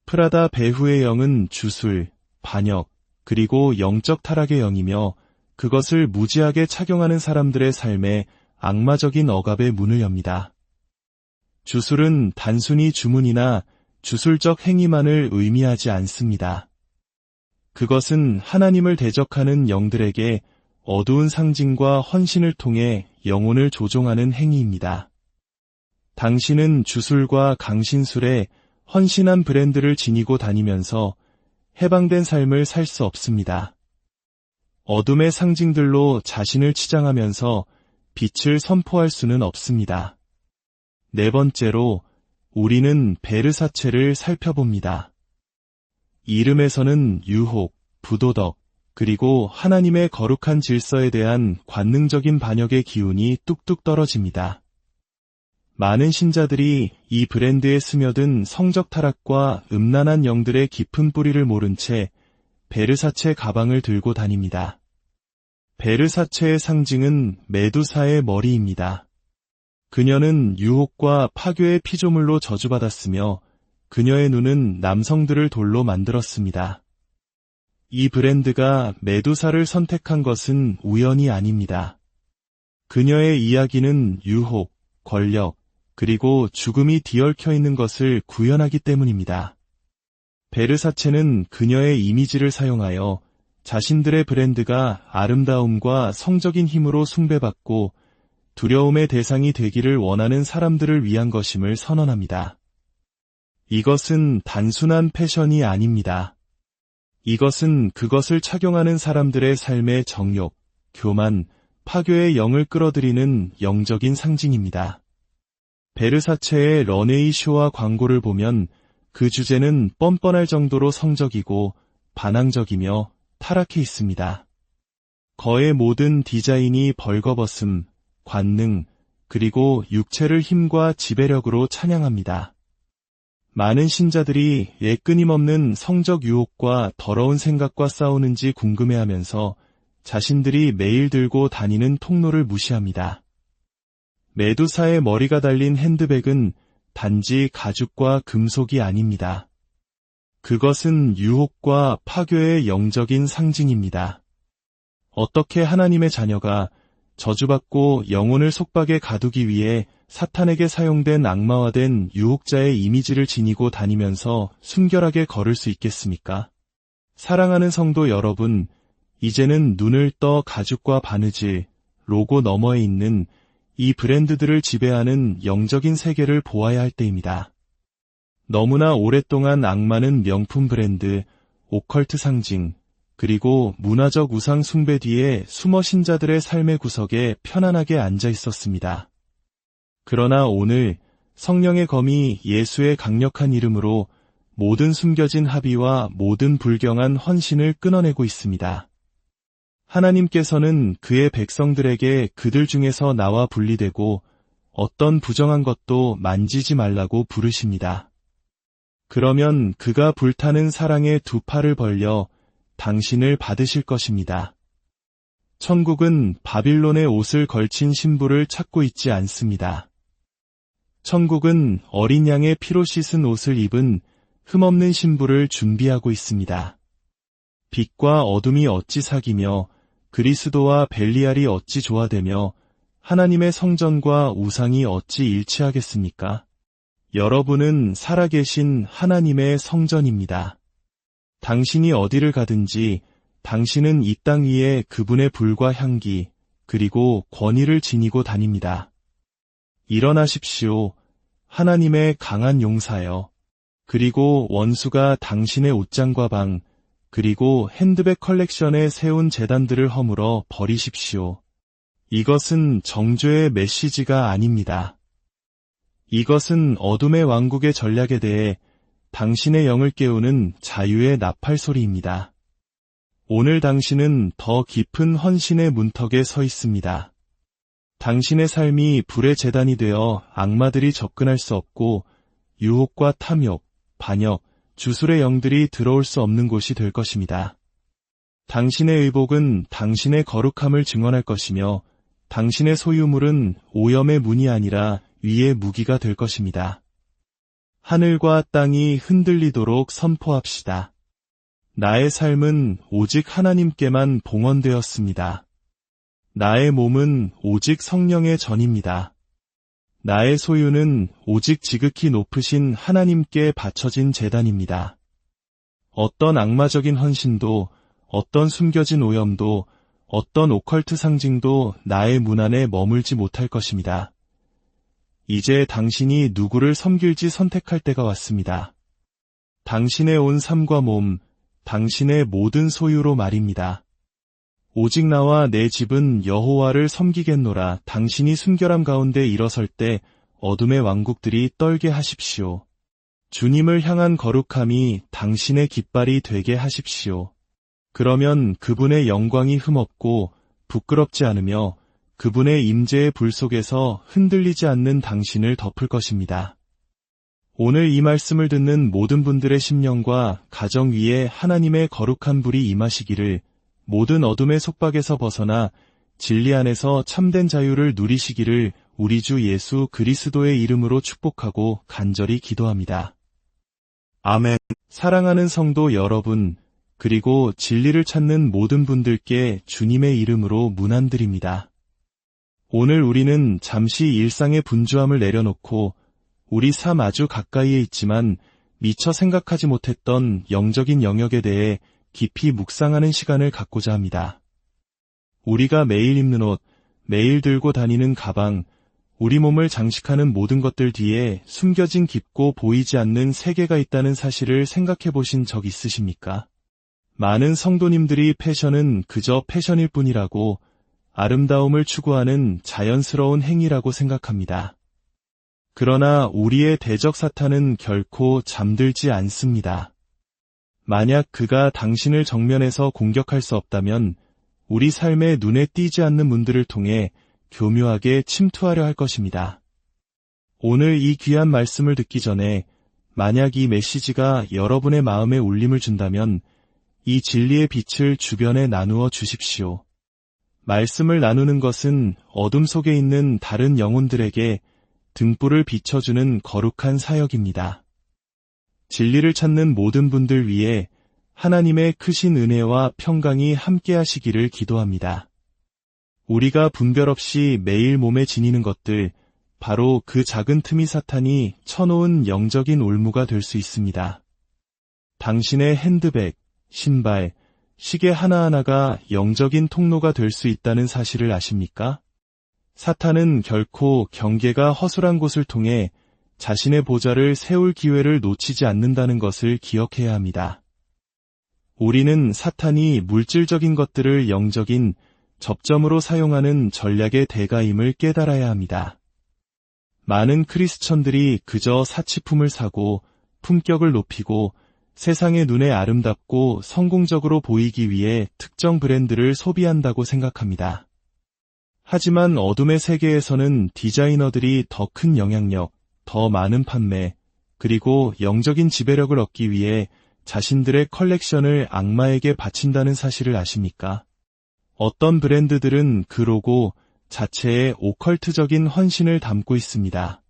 프라다 배후의 영은 주술, 반역, 그리고 영적 타락의 영이며 그것을 무지하게 착용하는 사람들의 삶에 악마적인 억압의 문을 엽니다. 주술은 단순히 주문이나 주술적 행위만을 의미하지 않습니다. 그것은 하나님을 대적하는 영들에게 어두운 상징과 헌신을 통해 영혼을 조종하는 행위입니다. 당신은 주술과 강신술에 헌신한 브랜드를 지니고 다니면서 해방된 삶을 살 수 없습니다. 어둠의 상징들로 자신을 치장하면서 빛을 선포할 수는 없습니다. 네 번째로, 우리는 베르사체를 살펴봅니다. 이름에서는 유혹, 부도덕, 그리고 하나님의 거룩한 질서에 대한 관능적인 반역의 기운이 뚝뚝 떨어집니다. 많은 신자들이 이 브랜드에 스며든 성적 타락과 음란한 영들의 깊은 뿌리를 모른 채 베르사체 가방을 들고 다닙니다. 베르사체의 상징은 메두사의 머리입니다. 그녀는 유혹과 파괴의 피조물로 저주받았으며 그녀의 눈은 남성들을 돌로 만들었습니다. 이 브랜드가 메두사를 선택한 것은 우연이 아닙니다. 그녀의 이야기는 유혹, 권력, 그리고 죽음이 뒤얽혀 있는 것을 구현하기 때문입니다. 베르사체는 그녀의 이미지를 사용하여 자신들의 브랜드가 아름다움과 성적인 힘으로 숭배받고 두려움의 대상이 되기를 원하는 사람들을 위한 것임을 선언합니다. 이것은 단순한 패션이 아닙니다. 이것은 그것을 착용하는 사람들의 삶의 정욕, 교만, 파괴의 영을 끌어들이는 영적인 상징입니다. 베르사체의 런웨이 쇼와 광고를 보면 그 주제는 뻔뻔할 정도로 성적이고 반항적이며 타락해 있습니다. 거의 모든 디자인이 벌거벗음, 관능, 그리고 육체를 힘과 지배력으로 찬양합니다. 많은 신자들이 왜 끊임없는 성적 유혹과 더러운 생각과 싸우는지 궁금해하면서 자신들이 매일 들고 다니는 통로를 무시합니다. 메두사의 머리가 달린 핸드백은 단지 가죽과 금속이 아닙니다. 그것은 유혹과 파괴의 영적인 상징입니다. 어떻게 하나님의 자녀가 저주받고 영혼을 속박에 가두기 위해 사탄에게 사용된 악마화된 유혹자의 이미지를 지니고 다니면서 순결하게 걸을 수 있겠습니까? 사랑하는 성도 여러분, 이제는 눈을 떠 가죽과 바느질, 로고 너머에 있는 이 브랜드들을 지배하는 영적인 세계를 보아야 할 때입니다. 너무나 오랫동안 악마는 명품 브랜드, 오컬트 상징, 그리고 문화적 우상 숭배 뒤에 숨어 신자들의 삶의 구석에 편안하게 앉아 있었습니다. 그러나 오늘 성령의 검이 예수의 강력한 이름으로 모든 숨겨진 합의와 모든 불경한 헌신을 끊어내고 있습니다. 하나님께서는 그의 백성들에게 그들 중에서 나와 분리되고 어떤 부정한 것도 만지지 말라고 부르십니다. 그러면 그가 불타는 사랑의 두 팔을 벌려 당신을 받으실 것입니다. 천국은 바빌론의 옷을 걸친 신부를 찾고 있지 않습니다. 천국은 어린 양의 피로 씻은 옷을 입은 흠없는 신부를 준비하고 있습니다. 빛과 어둠이 어찌 사귀며 그리스도와 벨리알이 어찌 조화되며 하나님의 성전과 우상이 어찌 일치하겠습니까? 여러분은 살아계신 하나님의 성전입니다. 당신이 어디를 가든지 당신은 이 땅 위에 그분의 불과 향기, 그리고 권위를 지니고 다닙니다. 일어나십시오. 하나님의 강한 용사여. 그리고 원수가 당신의 옷장과 방, 그리고 핸드백 컬렉션에 세운 재단들을 허물어 버리십시오. 이것은 정죄의 메시지가 아닙니다. 이것은 어둠의 왕국의 전략에 대해 당신의 영을 깨우는 자유의 나팔 소리입니다. 오늘 당신은 더 깊은 헌신의 문턱에 서 있습니다. 당신의 삶이 불의 재단이 되어 악마들이 접근할 수 없고 유혹과 탐욕, 반역, 주술의 영들이 들어올 수 없는 곳이 될 것입니다. 당신의 의복은 당신의 거룩함을 증언할 것이며 당신의 소유물은 오염의 문이 아니라 위의 무기가 될 것입니다. 하늘과 땅이 흔들리도록 선포합시다. 나의 삶은 오직 하나님께만 봉헌되었습니다. 나의 몸은 오직 성령의 전입니다. 나의 소유는 오직 지극히 높으신 하나님께 바쳐진 제단입니다. 어떤 악마적인 헌신도, 어떤 숨겨진 오염도, 어떤 오컬트 상징도 나의 문 안에 머물지 못할 것입니다. 이제 당신이 누구를 섬길지 선택할 때가 왔습니다. 당신의 온 삶과 몸, 당신의 모든 소유로 말입니다. 오직 나와 내 집은 여호와를 섬기겠노라. 당신이 순결함 가운데 일어설 때 어둠의 왕국들이 떨게 하십시오. 주님을 향한 거룩함이 당신의 깃발이 되게 하십시오. 그러면 그분의 영광이 흠없고 부끄럽지 않으며 그분의 임재의 불 속에서 흔들리지 않는 당신을 덮을 것입니다. 오늘 이 말씀을 듣는 모든 분들의 심령과 가정 위에 하나님의 거룩한 불이 임하시기를, 모든 어둠의 속박에서 벗어나 진리 안에서 참된 자유를 누리시기를 우리 주 예수 그리스도의 이름으로 축복하고 간절히 기도합니다. 아멘. 사랑하는 성도 여러분, 그리고 진리를 찾는 모든 분들께 주님의 이름으로 문안드립니다. 오늘 우리는 잠시 일상의 분주함을 내려놓고 우리 삶 아주 가까이에 있지만 미처 생각하지 못했던 영적인 영역에 대해 깊이 묵상하는 시간을 갖고자 합니다. 우리가 매일 입는 옷, 매일 들고 다니는 가방, 우리 몸을 장식하는 모든 것들 뒤에 숨겨진 깊고 보이지 않는 세계가 있다는 사실을 생각해 보신 적 있으십니까? 많은 성도님들이 패션은 그저 패션일 뿐이라고, 아름다움을 추구하는 자연스러운 행위라고 생각합니다. 그러나 우리의 대적 사탄은 결코 잠들지 않습니다. 만약 그가 당신을 정면에서 공격할 수 없다면 우리 삶에 눈에 띄지 않는 문들을 통해 교묘하게 침투하려 할 것입니다. 오늘 이 귀한 말씀을 듣기 전에 만약 이 메시지가 여러분의 마음에 울림을 준다면 이 진리의 빛을 주변에 나누어 주십시오. 말씀을 나누는 것은 어둠 속에 있는 다른 영혼들에게 등불을 비춰주는 거룩한 사역입니다. 진리를 찾는 모든 분들 위해 하나님의 크신 은혜와 평강이 함께하시기를 기도합니다. 우리가 분별 없이 매일 몸에 지니는 것들, 바로 그 작은 틈이 사탄이 쳐놓은 영적인 올무가 될 수 있습니다. 당신의 핸드백, 신발, 시계 하나하나가 영적인 통로가 될 수 있다는 사실을 아십니까? 사탄은 결코 경계가 허술한 곳을 통해 자신의 보좌를 세울 기회를 놓치지 않는다는 것을 기억해야 합니다. 우리는 사탄이 물질적인 것들을 영적인 접점으로 사용하는 전략의 대가임을 깨달아야 합니다. 많은 크리스천들이 그저 사치품을 사고 품격을 높이고 세상의 눈에 아름답고 성공적으로 보이기 위해 특정 브랜드를 소비한다고 생각합니다. 하지만 어둠의 세계에서는 디자이너들이 더 큰 영향력, 더 많은 판매, 그리고 영적인 지배력을 얻기 위해 자신들의 컬렉션을 악마에게 바친다는 사실을 아십니까? 어떤 브랜드들은 그 로고 자체에 오컬트적인 헌신을 담고 있습니다.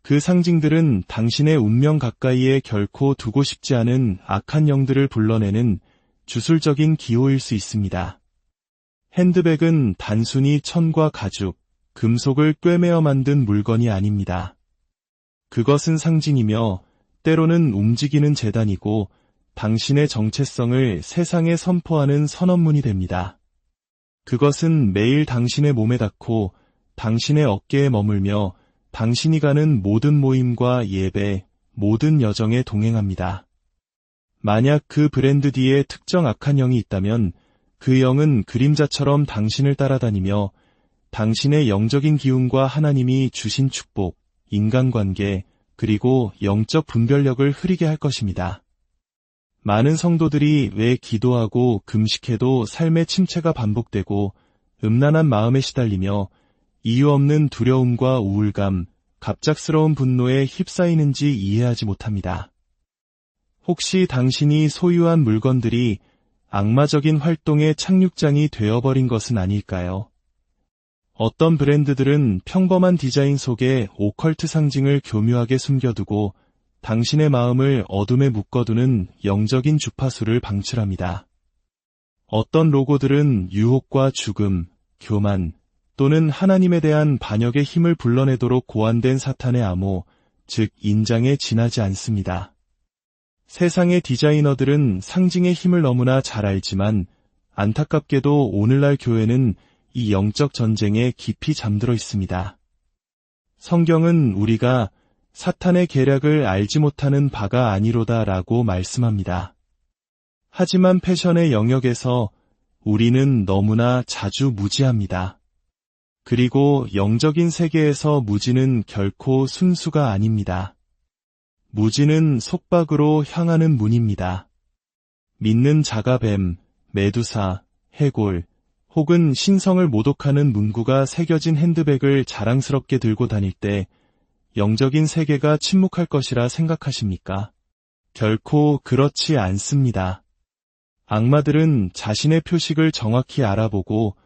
그 상징들은 당신의 운명 가까이에 결코 두고 싶지 않은 악한 영들을 불러내는 주술적인 기호일 수 있습니다. 핸드백은 단순히 천과 가죽, 금속을 꿰매어 만든 물건이 아닙니다. 그것은 상징이며 때로는 움직이는 재단이고 당신의 정체성을 세상에 선포하는 선언문이 됩니다. 그것은 매일 당신의 몸에 닿고 당신의 어깨에 머물며 당신이 가는 모든 모임과 예배, 모든 여정에 동행합니다. 만약 그 브랜드 뒤에 특정 악한 영이 있다면 그 영은 그림자처럼 당신을 따라다니며 당신의 영적인 기운과 하나님이 주신 축복, 인간관계, 그리고 영적 분별력을 흐리게 할 것입니다. 많은 성도들이 왜 기도하고 금식해도 삶의 침체가 반복되고 음란한 마음에 시달리며 이유 없는 두려움과 우울감, 갑작스러운 분노에 휩싸이는지 이해하지 못합니다. 혹시 당신이 소유한 물건들이 악마적인 활동의 착륙장이 되어버린 것은 아닐까요? 어떤 브랜드들은 평범한 디자인 속에 오컬트 상징을 교묘하게 숨겨두고 당신의 마음을 어둠에 묶어두는 영적인 주파수를 방출합니다. 어떤 로고들은 유혹과 죽음, 교만, 또는 하나님에 대한 반역의 힘을 불러내도록 고안된 사탄의 암호, 즉 인장에 지나지 않습니다. 세상의 디자이너들은 상징의 힘을 너무나 잘 알지만 안타깝게도 오늘날 교회는 이 영적 전쟁에 깊이 잠들어 있습니다. 성경은 우리가 사탄의 계략을 알지 못하는 바가 아니로다 라고 말씀합니다. 하지만 패션의 영역에서 우리는 너무나 자주 무지합니다. 그리고 영적인 세계에서 무지는 결코 순수가 아닙니다. 무지는 속박으로 향하는 문입니다. 믿는 자가뱀, 메두사, 해골, 혹은 신성을 모독하는 문구가 새겨진 핸드백을 자랑스럽게 들고 다닐 때 영적인 세계가 침묵할 것이라 생각하십니까? 결코 그렇지 않습니다. 악마들은 자신의 표식을 정확히 알아보고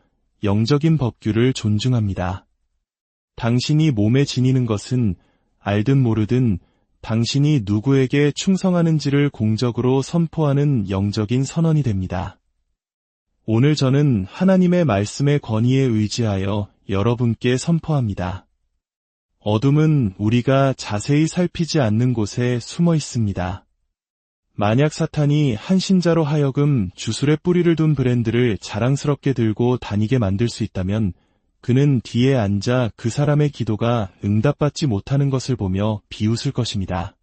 영적인 법규를 존중합니다. 당신이 몸에 지니는 것은 알든 모르든 당신이 누구에게 충성하는지를 공적으로 선포하는 영적인 선언이 됩니다. 오늘 저는 하나님의 말씀의 권위에 의지하여 여러분께 선포합니다. 어둠은 우리가 자세히 살피지 않는 곳에 숨어 있습니다. 만약 사탄이 한 신자로 하여금 주술의 뿌리를 둔 브랜드를 자랑스럽게 들고 다니게 만들 수 있다면 그는 뒤에 앉아 그 사람의 기도가 응답받지 못하는 것을 보며 비웃을 것입니다.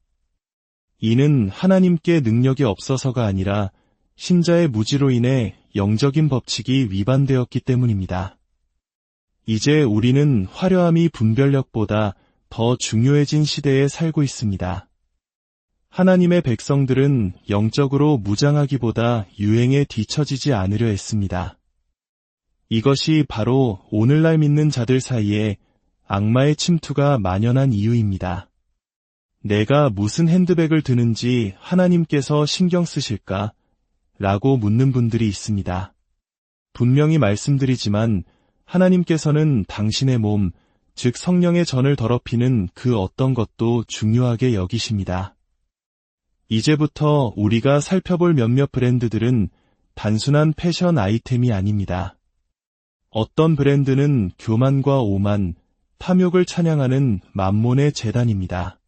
이는 하나님께 능력이 없어서가 아니라 신자의 무지로 인해 영적인 법칙이 위반되었기 때문입니다. 이제 우리는 화려함이 분별력보다 더 중요해진 시대에 살고 있습니다. 하나님의 백성들은 영적으로 무장하기보다 유행에 뒤처지지 않으려 했습니다. 이것이 바로 오늘날 믿는 자들 사이에 악마의 침투가 만연한 이유입니다. 내가 무슨 핸드백을 드는지 하나님께서 신경 쓰실까? 라고 묻는 분들이 있습니다. 분명히 말씀드리지만 하나님께서는 당신의 몸, 즉 성령의 전을 더럽히는 그 어떤 것도 중요하게 여기십니다. 이제부터 우리가 살펴볼 몇몇 브랜드들은 단순한 패션 아이템이 아닙니다. 어떤 브랜드는 교만과 오만, 탐욕을 찬양하는 만몬의 재단입니다.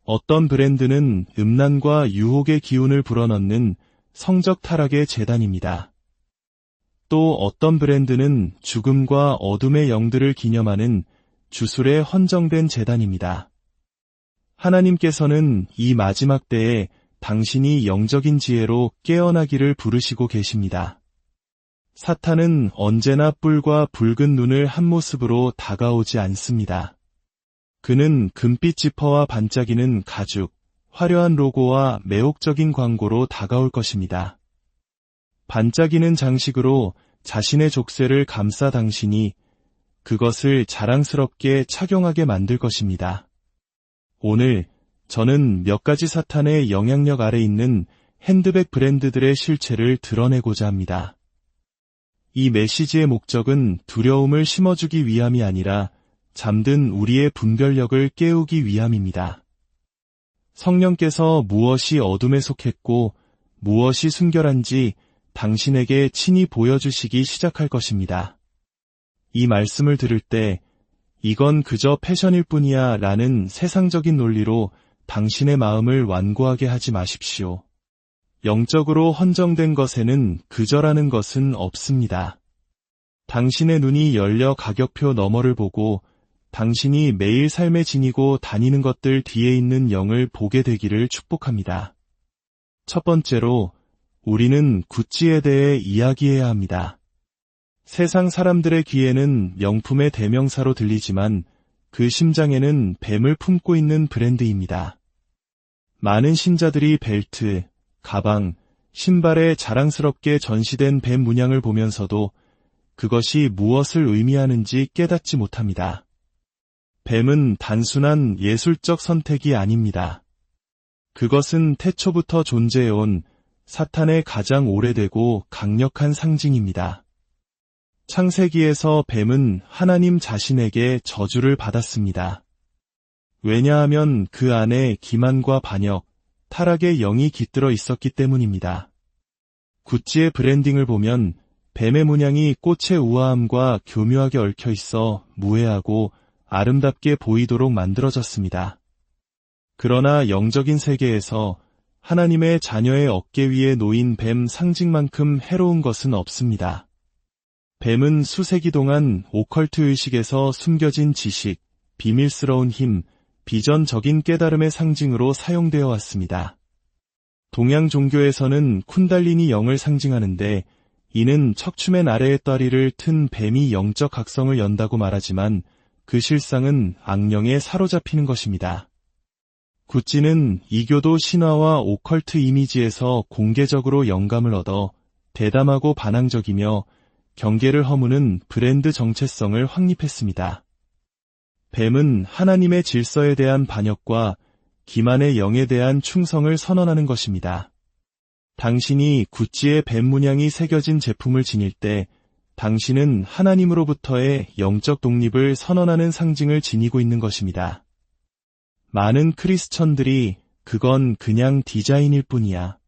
어떤 브랜드는 음란과 유혹의 기운을 불어넣는 성적 타락의 재단입니다. 또 어떤 브랜드는 죽음과 어둠의 영들을 기념하는 주술에 헌정된 재단입니다. 하나님께서는 이 마지막 때에 당신이 영적인 지혜로 깨어나기를 부르시고 계십니다. 사탄은 언제나 뿔과 붉은 눈을 한 모습으로 다가오지 않습니다. 그는 금빛 지퍼와 반짝이는 가죽, 화려한 로고와 매혹적인 광고로 다가올 것입니다. 반짝이는 장식으로 자신의 족쇄를 감싸 당신이 그것을 자랑스럽게 착용하게 만들 것입니다. 오늘 저는 몇 가지 사탄의 영향력 아래 있는 핸드백 브랜드들의 실체를 드러내고자 합니다. 이 메시지의 목적은 두려움을 심어주기 위함이 아니라 잠든 우리의 분별력을 깨우기 위함입니다. 성령께서 무엇이 어둠에 속했고 무엇이 순결한지 당신에게 친히 보여주시기 시작할 것입니다. 이 말씀을 들을 때 이건 그저 패션일 뿐이야 라는 세상적인 논리로 당신의 마음을 완고하게 하지 마십시오. 영적으로 헌정된 것에는 그저라는 것은 없습니다. 당신의 눈이 열려 가격표 너머를 보고 당신이 매일 삶에 지니고 다니는 것들 뒤에 있는 영을 보게 되기를 축복합니다. 첫 번째로 우리는 구찌에 대해 이야기해야 합니다. 세상 사람들의 귀에는 명품의 대명사로 들리지만 그 심장에는 뱀을 품고 있는 브랜드입니다. 많은 신자들이 벨트, 가방, 신발에 자랑스럽게 전시된 뱀 문양을 보면서도 그것이 무엇을 의미하는지 깨닫지 못합니다. 뱀은 단순한 예술적 선택이 아닙니다. 그것은 태초부터 존재해온 사탄의 가장 오래되고 강력한 상징입니다. 창세기에서 뱀은 하나님 자신에게 저주를 받았습니다. 왜냐하면 그 안에 기만과 반역, 타락의 영이 깃들어 있었기 때문입니다. 구찌의 브랜딩을 보면 뱀의 문양이 꽃의 우아함과 교묘하게 얽혀 있어 무해하고 아름답게 보이도록 만들어졌습니다. 그러나 영적인 세계에서 하나님의 자녀의 어깨 위에 놓인 뱀 상징만큼 해로운 것은 없습니다. 뱀은 수세기 동안 오컬트 의식에서 숨겨진 지식, 비밀스러운 힘, 비전적인 깨달음의 상징으로 사용되어 왔습니다. 동양 종교에서는 쿤달리니 영을 상징하는데 이는 척추맨 아래의 다리를 튼 뱀이 영적 각성을 연다고 말하지만 그 실상은 악령에 사로잡히는 것입니다. 구찌는 이교도 신화와 오컬트 이미지에서 공개적으로 영감을 얻어 대담하고 반항적이며 경계를 허무는 브랜드 정체성을 확립했습니다. 뱀은 하나님의 질서에 대한 반역과 기만의 영에 대한 충성을 선언하는 것입니다. 당신이 구찌의 뱀 문양이 새겨진 제품을 지닐 때 당신은 하나님으로부터의 영적 독립을 선언하는 상징을 지니고 있는 것입니다. 많은 크리스천들이 그건 그냥 디자인일 뿐이야.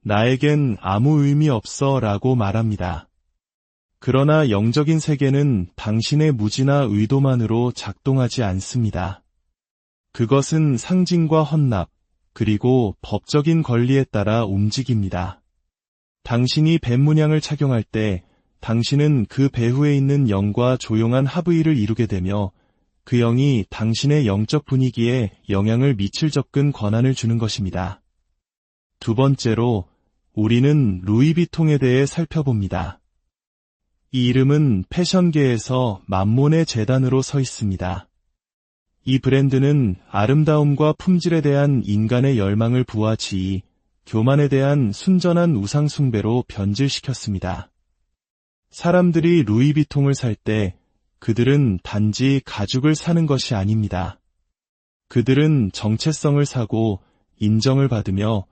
나에겐 아무 의미 없어 라고 말합니다. 그러나 영적인 세계는 당신의 무지나 의도만으로 작동하지 않습니다. 그것은 상징과 헌납, 그리고 법적인 권리에 따라 움직입니다. 당신이 뱀 문양을 착용할 때 당신은 그 배후에 있는 영과 조용한 합의를 이루게 되며 그 영이 당신의 영적 분위기에 영향을 미칠 접근 권한을 주는 것입니다. 두 번째로 우리는 루이비통에 대해 살펴봅니다. 이 이름은 패션계에서 만몬의 재단으로 서 있습니다. 이 브랜드는 아름다움과 품질에 대한 인간의 열망을 부하지이 교만에 대한 순전한 우상 숭배로 변질시켰습니다. 사람들이 루이비통을 살 때 그들은 단지 가죽을 사는 것이 아닙니다. 그들은 정체성을 사고 인정을 받으며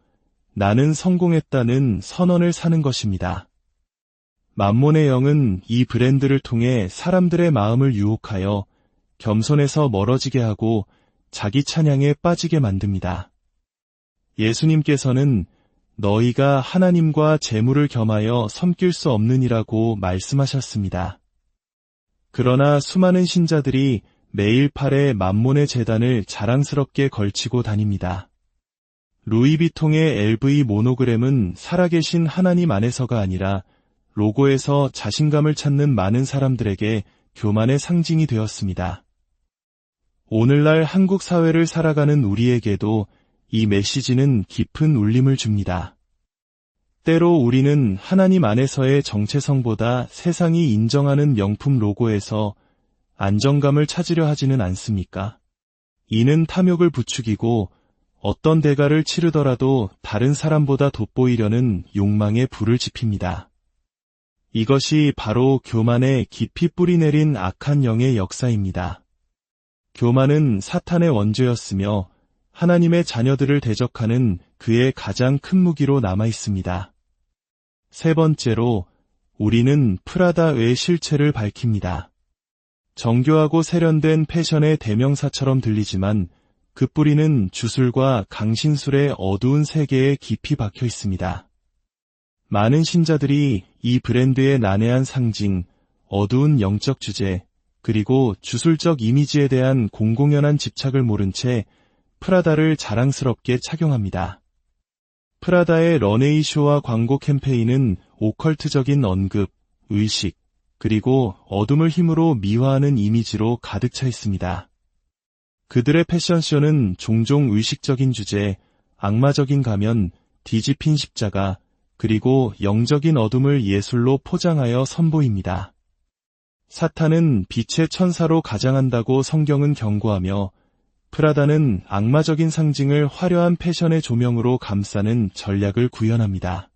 나는 성공했다는 선언을 사는 것입니다. 만몬의 영은 이 브랜드를 통해 사람들의 마음을 유혹하여 겸손에서 멀어지게 하고 자기 찬양에 빠지게 만듭니다. 예수님께서는 너희가 하나님과 재물을 겸하여 섬길 수 없느니라고 말씀하셨습니다. 그러나 수많은 신자들이 매일 팔에 만몬의 재단을 자랑스럽게 걸치고 다닙니다. 루이비통의 LV 모노그램은 살아계신 하나님 안에서가 아니라 로고에서 자신감을 찾는 많은 사람들에게 교만의 상징이 되었습니다. 오늘날 한국 사회를 살아가는 우리에게도 이 메시지는 깊은 울림을 줍니다. 때로 우리는 하나님 안에서의 정체성보다 세상이 인정하는 명품 로고에서 안정감을 찾으려 하지는 않습니까? 이는 탐욕을 부추기고 어떤 대가를 치르더라도 다른 사람보다 돋보이려는 욕망에 불을 지핍니다. 이것이 바로 교만에 깊이 뿌리내린 악한 영의 역사입니다. 교만은 사탄의 원죄였으며 하나님의 자녀들을 대적하는 그의 가장 큰 무기로 남아 있습니다. 세 번째로, 우리는 프라다의 실체를 밝힙니다. 정교하고 세련된 패션의 대명사처럼 들리지만 그 뿌리는 주술과 강신술의 어두운 세계에 깊이 박혀 있습니다. 많은 신자들이 이 브랜드의 난해한 상징, 어두운 영적 주제, 그리고 주술적 이미지에 대한 공공연한 집착을 모른 채 프라다를 자랑스럽게 착용합니다. 프라다의 런웨이 쇼와 광고 캠페인은 오컬트적인 언급, 의식, 그리고 어둠을 힘으로 미화하는 이미지로 가득 차 있습니다. 그들의 패션쇼는 종종 의식적인 주제, 악마적인 가면, 뒤집힌 십자가, 그리고 영적인 어둠을 예술로 포장하여 선보입니다. 사탄은 빛의 천사로 가장한다고 성경은 경고하며 프라다는 악마적인 상징을 화려한 패션의 조명으로 감싸는 전략을 구현합니다.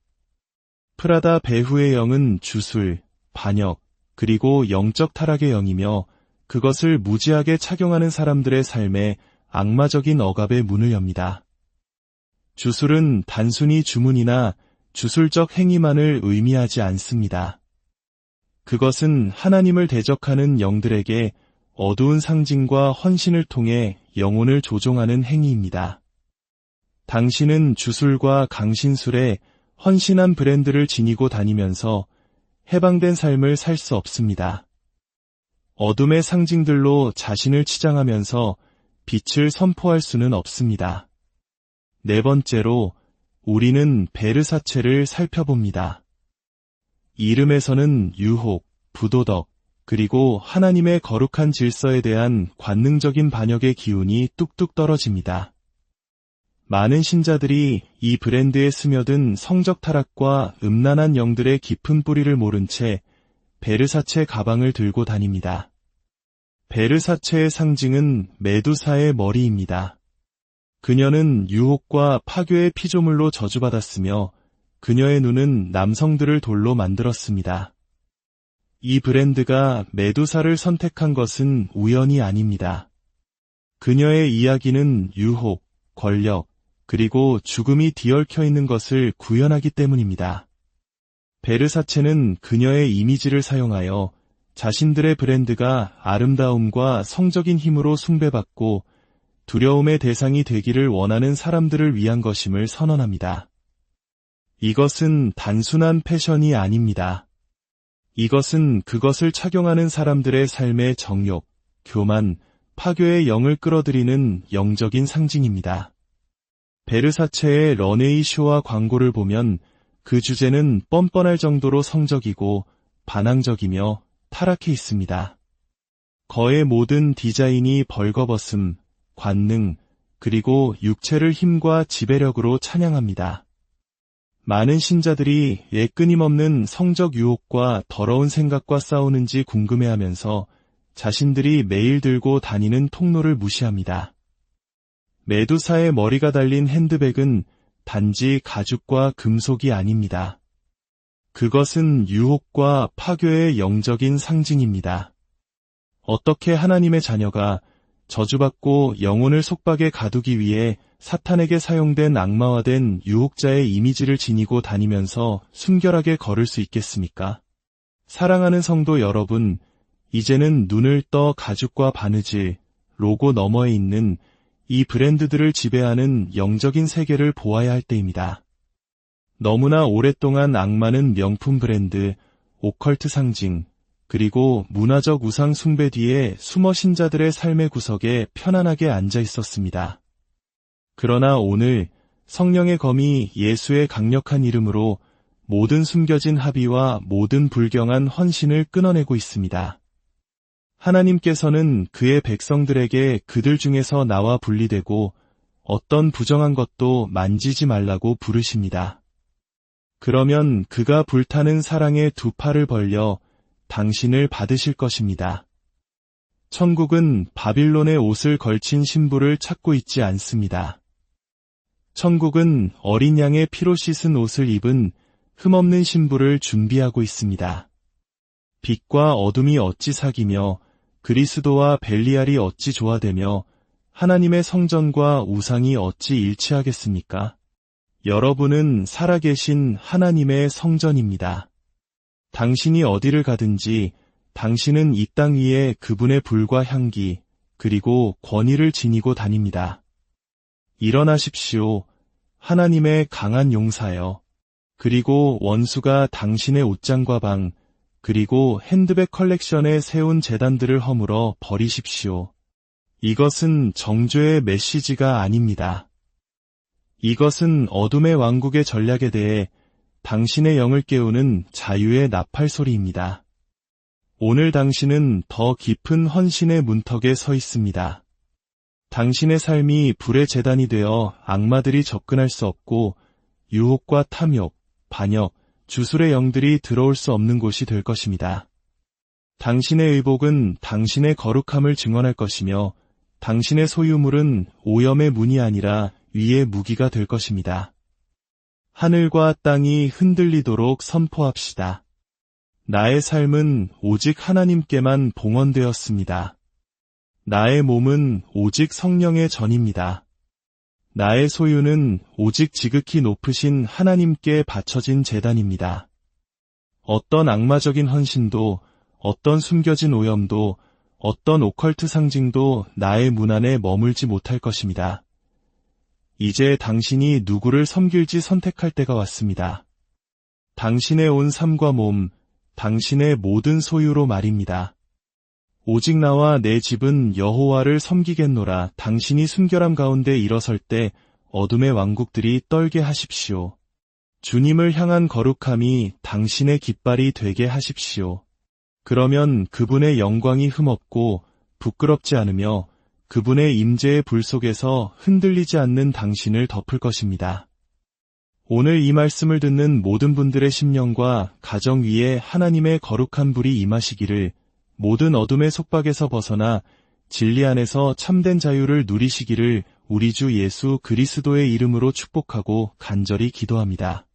프라다 배후의 영은 주술, 반역, 그리고 영적 타락의 영이며 그것을 무지하게 착용하는 사람들의 삶에 악마적인 억압의 문을 엽니다. 주술은 단순히 주문이나 주술적 행위만을 의미하지 않습니다. 그것은 하나님을 대적하는 영들에게 어두운 상징과 헌신을 통해 영혼을 조종하는 행위입니다. 당신은 주술과 강신술에 헌신한 브랜드를 지니고 다니면서 해방된 삶을 살 수 없습니다. 어둠의 상징들로 자신을 치장하면서 빛을 선포할 수는 없습니다. 네 번째로, 우리는 베르사체를 살펴봅니다. 이름에서는 유혹, 부도덕, 그리고 하나님의 거룩한 질서에 대한 관능적인 반역의 기운이 뚝뚝 떨어집니다. 많은 신자들이 이 브랜드에 스며든 성적 타락과 음란한 영들의 깊은 뿌리를 모른 채 베르사체 가방을 들고 다닙니다. 베르사체의 상징은 메두사의 머리입니다. 그녀는 유혹과 파괴의 피조물로 저주받았으며 그녀의 눈은 남성들을 돌로 만들었습니다. 이 브랜드가 메두사를 선택한 것은 우연이 아닙니다. 그녀의 이야기는 유혹, 권력, 그리고 죽음이 뒤얽혀 있는 것을 구현하기 때문입니다. 베르사체는 그녀의 이미지를 사용하여 자신들의 브랜드가 아름다움과 성적인 힘으로 숭배받고 두려움의 대상이 되기를 원하는 사람들을 위한 것임을 선언합니다. 이것은 단순한 패션이 아닙니다. 이것은 그것을 착용하는 사람들의 삶의 정욕, 교만, 파괴의 영을 끌어들이는 영적인 상징입니다. 베르사체의 런웨이 쇼와 광고를 보면 그 주제는 뻔뻔할 정도로 성적이고 반항적이며 타락해 있습니다. 거의 모든 디자인이 벌거벗음, 관능, 그리고 육체를 힘과 지배력으로 찬양합니다. 많은 신자들이 왜 끊임없는 성적 유혹과 더러운 생각과 싸우는지 궁금해하면서 자신들이 매일 들고 다니는 통로를 무시합니다. 메두사의 머리가 달린 핸드백은 단지 가죽과 금속이 아닙니다. 그것은 유혹과 파괴의 영적인 상징입니다. 어떻게 하나님의 자녀가 저주받고 영혼을 속박에 가두기 위해 사탄에게 사용된 악마화된 유혹자의 이미지를 지니고 다니면서 순결하게 걸을 수 있겠습니까? 사랑하는 성도 여러분, 이제는 눈을 떠 가죽과 바느질, 로고 너머에 있는 이 브랜드들을 지배하는 영적인 세계를 보아야 할 때입니다. 너무나 오랫동안 악마는 명품 브랜드, 오컬트 상징, 그리고 문화적 우상 숭배 뒤에 숨어 신자들의 삶의 구석에 편안하게 앉아 있었습니다. 그러나 오늘 성령의 검이 예수의 강력한 이름으로 모든 숨겨진 합의와 모든 불경한 헌신을 끊어내고 있습니다. 하나님께서는 그의 백성들에게 그들 중에서 나와 분리되고 어떤 부정한 것도 만지지 말라고 부르십니다. 그러면 그가 불타는 사랑의 두 팔을 벌려 당신을 받으실 것입니다. 천국은 바빌론의 옷을 걸친 신부를 찾고 있지 않습니다. 천국은 어린 양의 피로 씻은 옷을 입은 흠없는 신부를 준비하고 있습니다. 빛과 어둠이 어찌 사귀며 그리스도와 벨리알이 어찌 조화되며 하나님의 성전과 우상이 어찌 일치하겠습니까? 여러분은 살아계신 하나님의 성전입니다. 당신이 어디를 가든지 당신은 이 땅 위에 그분의 불과 향기 그리고 권위를 지니고 다닙니다. 일어나십시오. 하나님의 강한 용사여. 그리고 원수가 당신의 옷장과 방 그리고 핸드백 컬렉션에 세운 재단들을 허물어 버리십시오. 이것은 정죄의 메시지가 아닙니다. 이것은 어둠의 왕국의 전략에 대해 당신의 영을 깨우는 자유의 나팔 소리입니다. 오늘 당신은 더 깊은 헌신의 문턱에 서 있습니다. 당신의 삶이 불의 재단이 되어 악마들이 접근할 수 없고 유혹과 탐욕, 반역, 주술의 영들이 들어올 수 없는 곳이 될 것입니다. 당신의 의복은 당신의 거룩함을 증언할 것이며 당신의 소유물은 오염의 문이 아니라 위의 무기가 될 것입니다. 하늘과 땅이 흔들리도록 선포합시다. 나의 삶은 오직 하나님께만 봉헌되었습니다. 나의 몸은 오직 성령의 전입니다. 나의 소유는 오직 지극히 높으신 하나님께 바쳐진 제단입니다. 어떤 악마적인 헌신도, 어떤 숨겨진 오염도, 어떤 오컬트 상징도 나의 문 안에 머물지 못할 것입니다. 이제 당신이 누구를 섬길지 선택할 때가 왔습니다. 당신의 온 삶과 몸, 당신의 모든 소유로 말입니다. 오직 나와 내 집은 여호와를 섬기겠노라. 당신이 순결함 가운데 일어설 때 어둠의 왕국들이 떨게 하십시오. 주님을 향한 거룩함이 당신의 깃발이 되게 하십시오. 그러면 그분의 영광이 흠없고 부끄럽지 않으며 그분의 임재의 불 속에서 흔들리지 않는 당신을 덮을 것입니다. 오늘 이 말씀을 듣는 모든 분들의 심령과 가정 위에 하나님의 거룩한 불이 임하시기를, 모든 어둠의 속박에서 벗어나 진리 안에서 참된 자유를 누리시기를 우리 주 예수 그리스도의 이름으로 축복하고 간절히 기도합니다.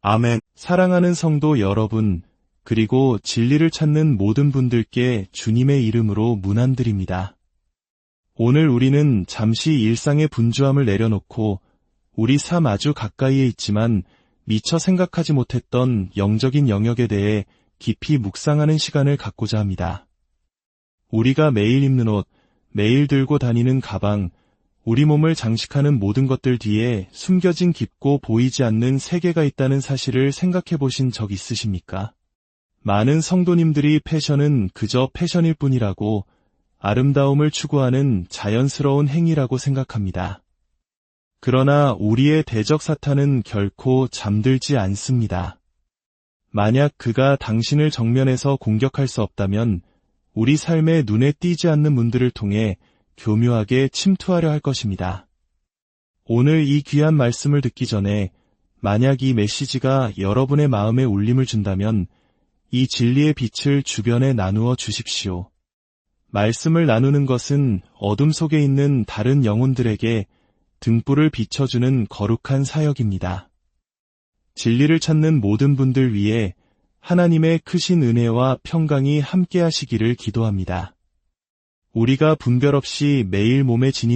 아멘. 사랑하는 성도 여러분, 그리고 진리를 찾는 모든 분들께 주님의 이름으로 문안드립니다. 오늘 우리는 잠시 일상의 분주함을 내려놓고 우리 삶 아주 가까이에 있지만 미처 생각하지 못했던 영적인 영역에 대해 깊이 묵상하는 시간을 갖고자 합니다. 우리가 매일 입는 옷, 매일 들고 다니는 가방, 우리 몸을 장식하는 모든 것들 뒤에 숨겨진 깊고 보이지 않는 세계가 있다는 사실을 생각해 보신 적 있으십니까? 많은 성도님들이 패션은 그저 패션일 뿐이라고, 아름다움을 추구하는 자연스러운 행위라고 생각합니다. 그러나 우리의 대적 사탄은 결코 잠들지 않습니다. 만약 그가 당신을 정면에서 공격할 수 없다면 우리 삶에 눈에 띄지 않는 문들을 통해 교묘하게 침투하려 할 것입니다. 오늘 이 귀한 말씀을 듣기 전에 만약 이 메시지가 여러분의 마음에 울림을 준다면 이 진리의 빛을 주변에 나누어 주십시오. 말씀을 나누는 것은 어둠 속에 있는 다른 영혼들에게 등불을 비춰주는 거룩한 사역입니다. 진리를 찾는 모든 분들 위해 하나님의 크신 은혜와 평강이 함께 하시기를 기도합니다. 우리가 분별 없이 매일 몸에 지니